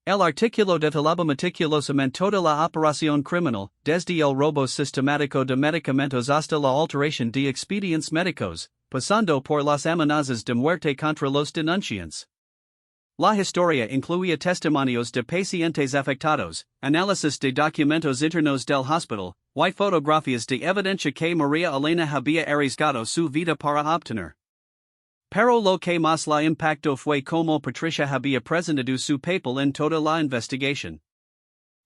El artículo detallaba meticulosamente toda la operación criminal, desde el robo sistemático de medicamentos hasta la alteración de expedientes médicos, pasando por las amenazas de muerte contra los denunciantes. La historia incluía testimonios de pacientes afectados, análisis de documentos internos del hospital, y fotografías de evidencia que María Elena había arriesgado su vida para obtener. Pero lo que más la impactó fue como Patricia había presentado su papel en toda la investigación.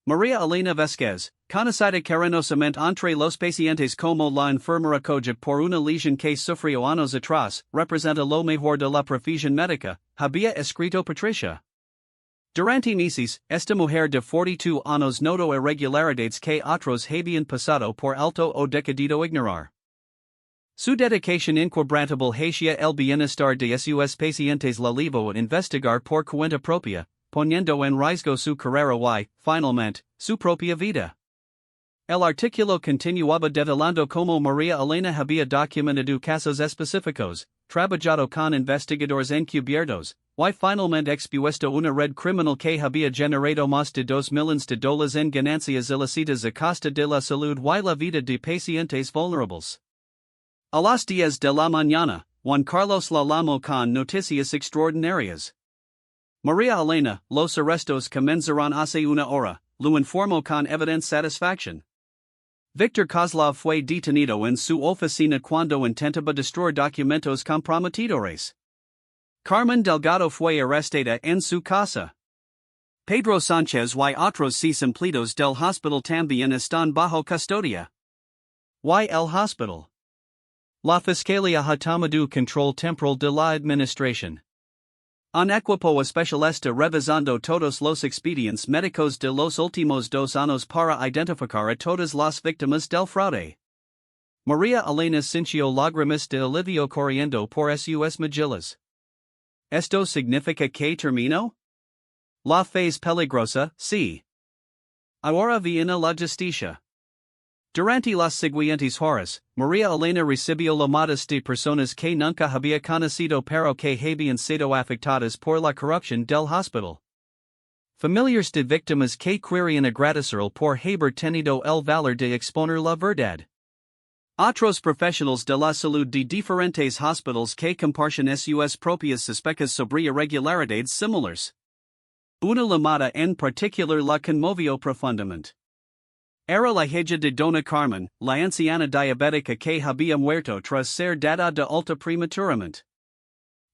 María Elena Vázquez, conocida cariñosamente entre los pacientes como la enfermera coja por una lesión que sufrió años atrás, representa lo mejor de la profesión médica, había escrito Patricia. Durante meses, esta mujer de 42 años notó irregularidades que otros habían pasado por alto o decidido ignorar. Su dedicación inquebrantable hacia el bienestar de sus pacientes la llevó a investigar por cuenta propia, poniendo en riesgo su carrera y, finalmente, su propia vida. El artículo continuaba detallando cómo María Elena había documentado casos específicos, trabajado con investigadores encubiertos, y finalmente expuesto una red criminal que había generado más de $2 millones en ganancias ilícitas a costa de la salud y la vida de pacientes vulnerables. A las 10 de la mañana, Juan Carlos la llamó con noticias extraordinarias. María Elena, los arrestos comenzaron hace una hora, lo informó con evidente satisfacción. Víctor Kozlov fue detenido en su oficina cuando intentaba destruir documentos comprometedores. Carmen Delgado fue arrestada en su casa. Pedro Sánchez y otros 6 empleados del hospital también están bajo custodia. Y el hospital. La Fiscalía ha tomado control temporal de la administración. Un equipo especial está revisando todos los expedientes médicos de los últimos 2 años para identificar a todas las víctimas del fraude. María Elena sintió lágrimas de alivio corriendo por sus mejillas. ¿Esto significa que terminó? La fase peligrosa, sí. Ahora viene la justicia. Durante las siguientes horas, María Elena recibió llamadas de personas que nunca había conocido pero que habían sido afectadas por la corrupción del hospital. Familiares de víctimas que querían agradecer por haber tenido el valor de exponer la verdad. Otros profesionales de la salud de diferentes hospitales que comparten sus propias suspectas sobre irregularidades similares. Una llamada en particular la conmovió profundamente. Era la hija de Dona Carmen, la anciana diabética que había muerto tras ser dada de alta prematuramente.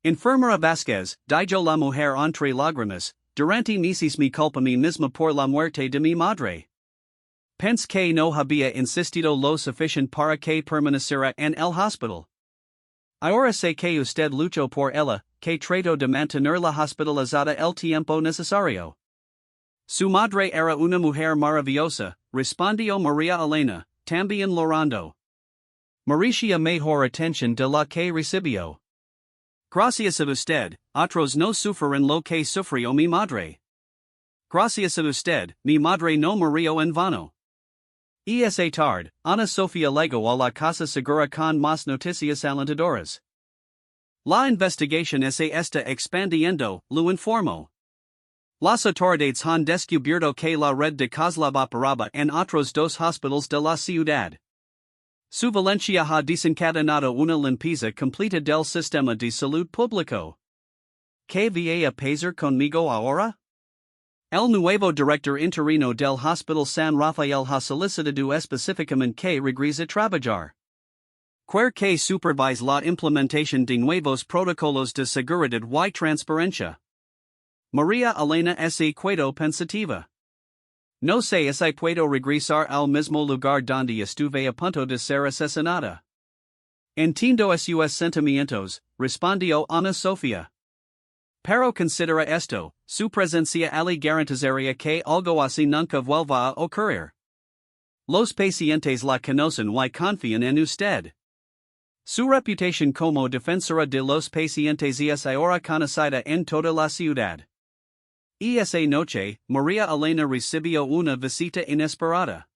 Enfermera Vázquez, dijo la mujer entre lágrimas, durante meses me culpa mi misma por la muerte de mi madre. Pense que no había insistido lo suficiente para que permaneciera en el hospital. Ahora sé que usted luchó por ella, que trató de mantenerla hospitalizada el tiempo necesario. Su madre era una mujer maravillosa, respondió María Elena, también llorando. Merecía mejor atención de la que recibió. Gracias a usted, otros no sufren lo que sufrió mi madre. Gracias a usted, mi madre no murió en vano. Esa tarde, Ana Sofía llegó a la casa segura con más noticias alentadoras. La investigación se está expandiendo, lo informó. Las autoridades han descubierto que la red de Kozlov operaba en otros dos hospitales de la ciudad. Su Valencia ha desencadenado una limpieza completa del sistema de salud público. ¿Qué va a pasar conmigo ahora? El nuevo director interino del Hospital San Rafael ha solicitado específicamente que regrese a trabajar. Quiere que supervise la implementación de nuevos protocolos de seguridad y transparencia. María Elena se quedó pensativa. No sé si puedo regresar al mismo lugar donde estuve a punto de ser asesinada. Entiendo sus sentimientos, respondió Ana Sofía. Pero considera esto, su presencia allí garantizaría que algo así nunca vuelva a ocurrir. Los pacientes la conocen y confían en usted. Su reputación como defensora de los pacientes es ahora conocida en toda la ciudad. Esa noche, María Elena recibió una visita inesperada.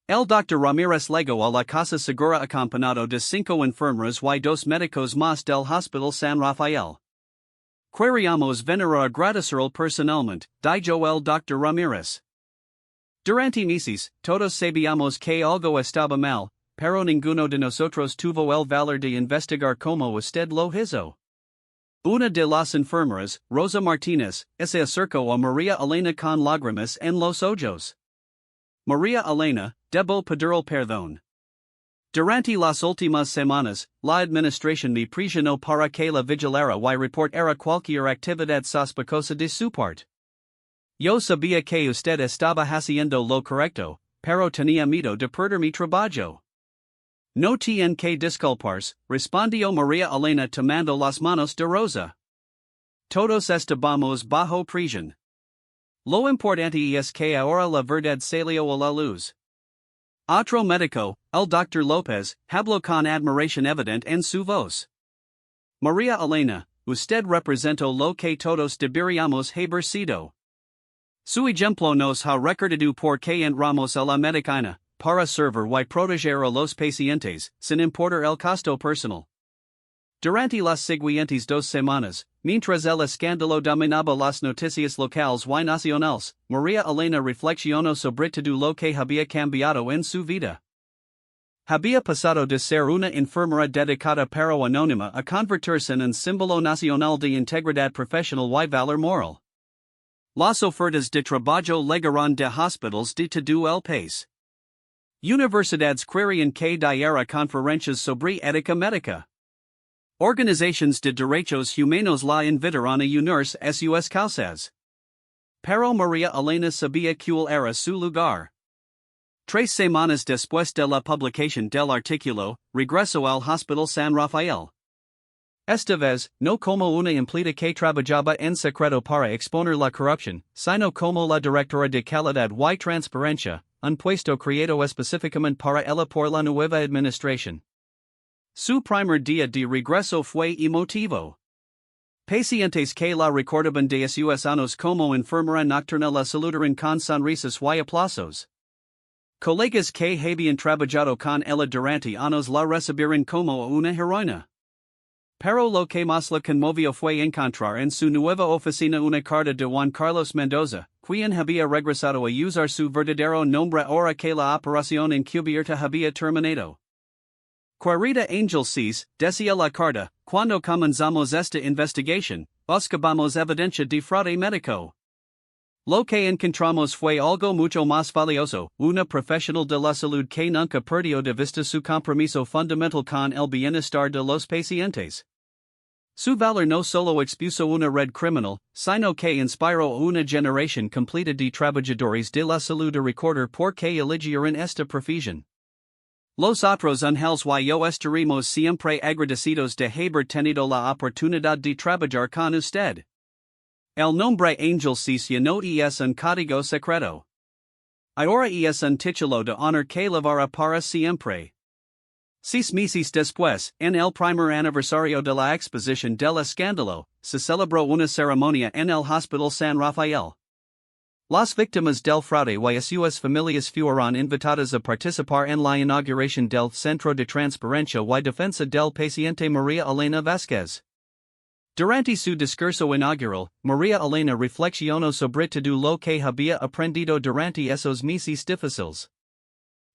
El Dr. Ramírez llegó a la casa segura acompañado de 5 enfermeras y 2 médicos más del Hospital San Rafael. Queríamos venir a agradecerle personalmente, dijo el Dr. Ramírez. Durante meses, todos sabíamos que algo estaba mal, pero ninguno de nosotros tuvo el valor de investigar cómo usted lo hizo. Una de las enfermeras, Rosa Martínez, se acercó a María Elena con lágrimas en los ojos. María Elena, debo pedirle perdón. Durante las últimas semanas, la administración me presionó para que la vigilara y reportara cualquier actividad sospechosa de su parte. Yo sabía que usted estaba haciendo lo correcto, pero tenía miedo de perder mi trabajo. No tiene que disculparse, respondió María Elena tomando las manos de Rosa. Todos estábamos bajo presión. Lo importante es que ahora la verdad salió a la luz. Otro médico, el Dr. López, habló con admiración evidente en su voz. María Elena, usted representó lo que todos deberíamos haber sido. Su ejemplo nos ha recordado por qué entramos a la medicina, para servir y proteger a los pacientes, sin importar el costo personal. Durante las siguientes 2 semanas, mientras el escándalo dominaba las noticias locales y nacionales, María Elena reflexionó sobre todo lo que había cambiado en su vida. Había pasado de ser una enfermera dedicada pero anónima a convertirse en un símbolo nacional de integridad profesional y valor moral. Las ofertas de trabajo llegaron de hospitales de todo el país. Universidades querían que diera conferencias sobre ética médica. Organizaciones de derechos humanos la invitaron a unirse a sus causas. Pero María Elena sabía cuál era su lugar. 3 semanas después de la publicación del artículo, regresó al Hospital San Rafael. Esta vez, no como una empleada que trabajaba en secreto para exponer la corrupción, sino como la directora de calidad y transparencia, un puesto creado específicamente para ella por la nueva administración. Su primer día de regreso fue emotivo. Pacientes que la recordaban de sus años como enfermera nocturna la saludaron con sonrisas y aplausos. Colegas que habían trabajado con ella durante años la recibieron como a una heroína. Pero lo que más la conmovió fue encontrar en su nueva oficina una carta de Juan Carlos Mendoza, quien había regresado a usar su verdadero nombre ahora que la operación encubierta había terminado. Querida Ángel Seis, decía la carta, cuando comenzamos esta investigación, buscamos evidencia de fraude médico. Lo que encontramos fue algo mucho más valioso, una profesional de la salud que nunca perdió de vista su compromiso fundamental con el bienestar de los pacientes. Su valor no solo expuso una red criminal, sino que inspiró una generación completa de trabajadores de la salud a recordar por qué eligieron esta profesión. Los otros ángeles y yo estaremos siempre agradecidos de haber tenido la oportunidad de trabajar con usted. El nombre Ángel Seis no es un código secreto. Ahora es un título de honor que llevará para siempre. 6 meses después, en el primer aniversario de la exposición del escándalo, se celebró una ceremonia en el Hospital San Rafael. Las víctimas del fraude y sus familias fueron invitadas a participar en la inauguración del Centro de Transparencia y Defensa del Paciente María Elena Vázquez. Durante su discurso inaugural, María Elena reflexionó sobre todo lo que había aprendido durante esos meses difíciles.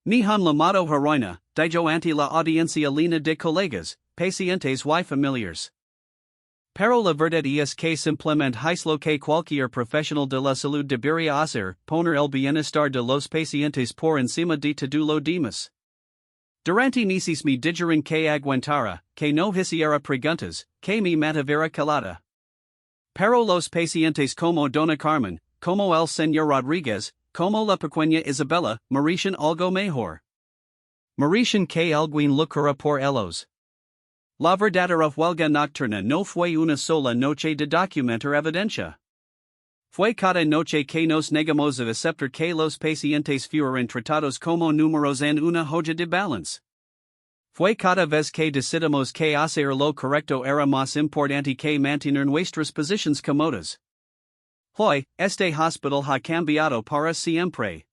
Ni han llamado heroína, dijo ante la audiencia llena de colegas, pacientes y familiares. Pero la verdad es que simplemente hice lo que cualquier profesional de la salud debería hacer, poner el bienestar de los pacientes por encima de todo lo demás. Durante meses me dijeron que aguantara, que no hiciera preguntas, que me mantuviera calada. Pero los pacientes como Dona Carmen, como el señor Rodríguez, como la pequeña Isabella, merecen algo mejor. Merecen que alguien lucra por ellos. La verdadera huelga nocturna no fue una sola noche de documentar evidencia. Fue cada noche que nos negamos a aceptar que los pacientes fueran tratados como números en una hoja de balance. Fue cada vez que decidimos que hacer lo correcto era más importante que mantener nuestras posiciones cómodas. Hoy, este hospital ha cambiado para siempre.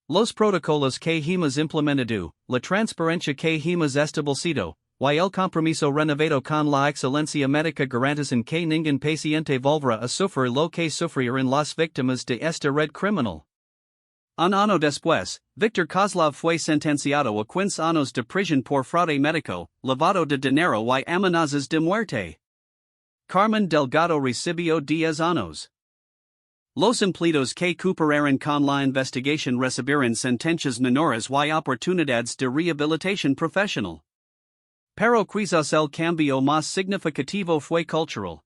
Los protocolos que hemos implementado, la transparencia que hemos establecido, y el compromiso renovado con la excelencia médica garantizan que ningún paciente volverá a sufrir lo que sufrieron las víctimas de esta red criminal. Un año después, Víctor Kozlov fue sentenciado a 15 años de prisión por fraude médico, lavado de dinero y amenazas de muerte. Carmen Delgado recibió 10 años. Los empleados que cooperaron con la investigación recibieron sentencias menores y oportunidades de rehabilitación profesional. Pero quizás el cambio más significativo fue cultural.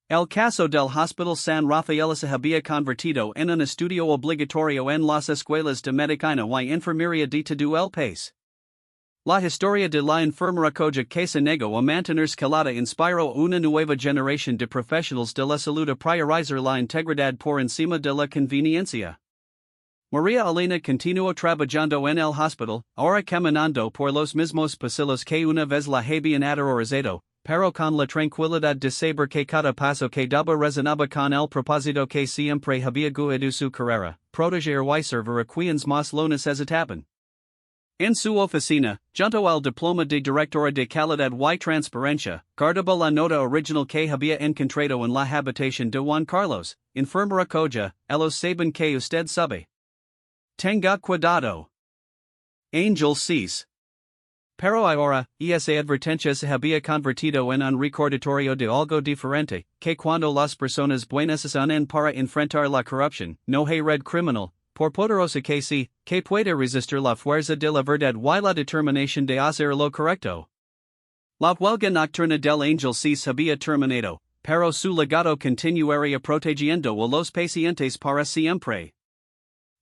El caso del Hospital San Rafael se había convertido en un estudio obligatorio en las escuelas de medicina y enfermería de todo el país. La historia de la enfermera coja que se negó a mantenerse calada inspiró una nueva generación de profesionales de la salud a priorizar la integridad por encima de la conveniencia. María Elena continuó trabajando en el hospital, ahora caminando por los mismos pasillos que una vez la habían aterrorizado, pero con la tranquilidad de saber que cada paso que daba resonaba con el propósito que siempre había guiado su carrera, proteger y servir a quienes más lo necesitaban. En su oficina, junto al diploma de directora de calidad y transparencia, guardaba la nota original que había encontrado en la habitación de Juan Carlos, enfermera coja, ellos saben que usted sabe. Tenga cuidado. Ángel Seis. Pero ahora, esa advertencia se había convertido en un recordatorio de algo diferente, que cuando las personas buenas están para enfrentar la corrupción, no hay red criminal, por poderosa que sí, que puede resistir la fuerza de la verdad y la determinación de hacer lo correcto. La huelga nocturna del Ángel Seis había terminado, pero su legado continuaría protegiendo a los pacientes para siempre.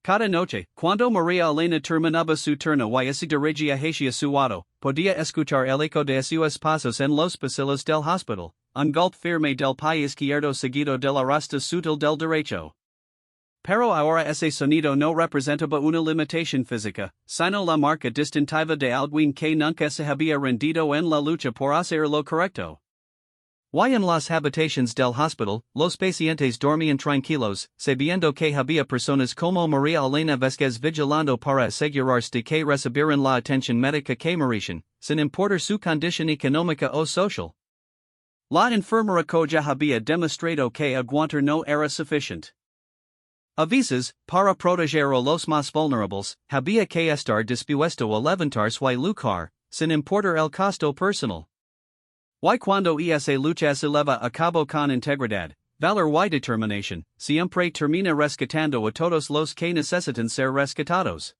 Cada noche, cuando María Elena terminaba su turno y se dirigía hacia su auto, podía escuchar el eco de sus pasos en los pasillos del hospital, un golpe firme del pie izquierdo seguido del arrastre sutil del derecho. Pero ahora ese sonido no representaba una limitación física, sino la marca distintiva de alguien que nunca se había rendido en la lucha por hacer lo correcto. Y en las habitaciones del hospital, los pacientes dormían tranquilos, sabiendo que había personas como María Elena Vázquez vigilando para asegurarse de que recibieran la atención médica que merecen, sin importar su condición económica o social. La enfermera coja había demostrado que aguantar no era suficiente. A veces, para proteger a los más vulnerables, había que estar dispuesto a levantarse y luchar, sin importar el costo personal. Y cuando esa lucha se eleva a cabo con integridad, valor y determinación, siempre termina rescatando a todos los que necesitan ser rescatados.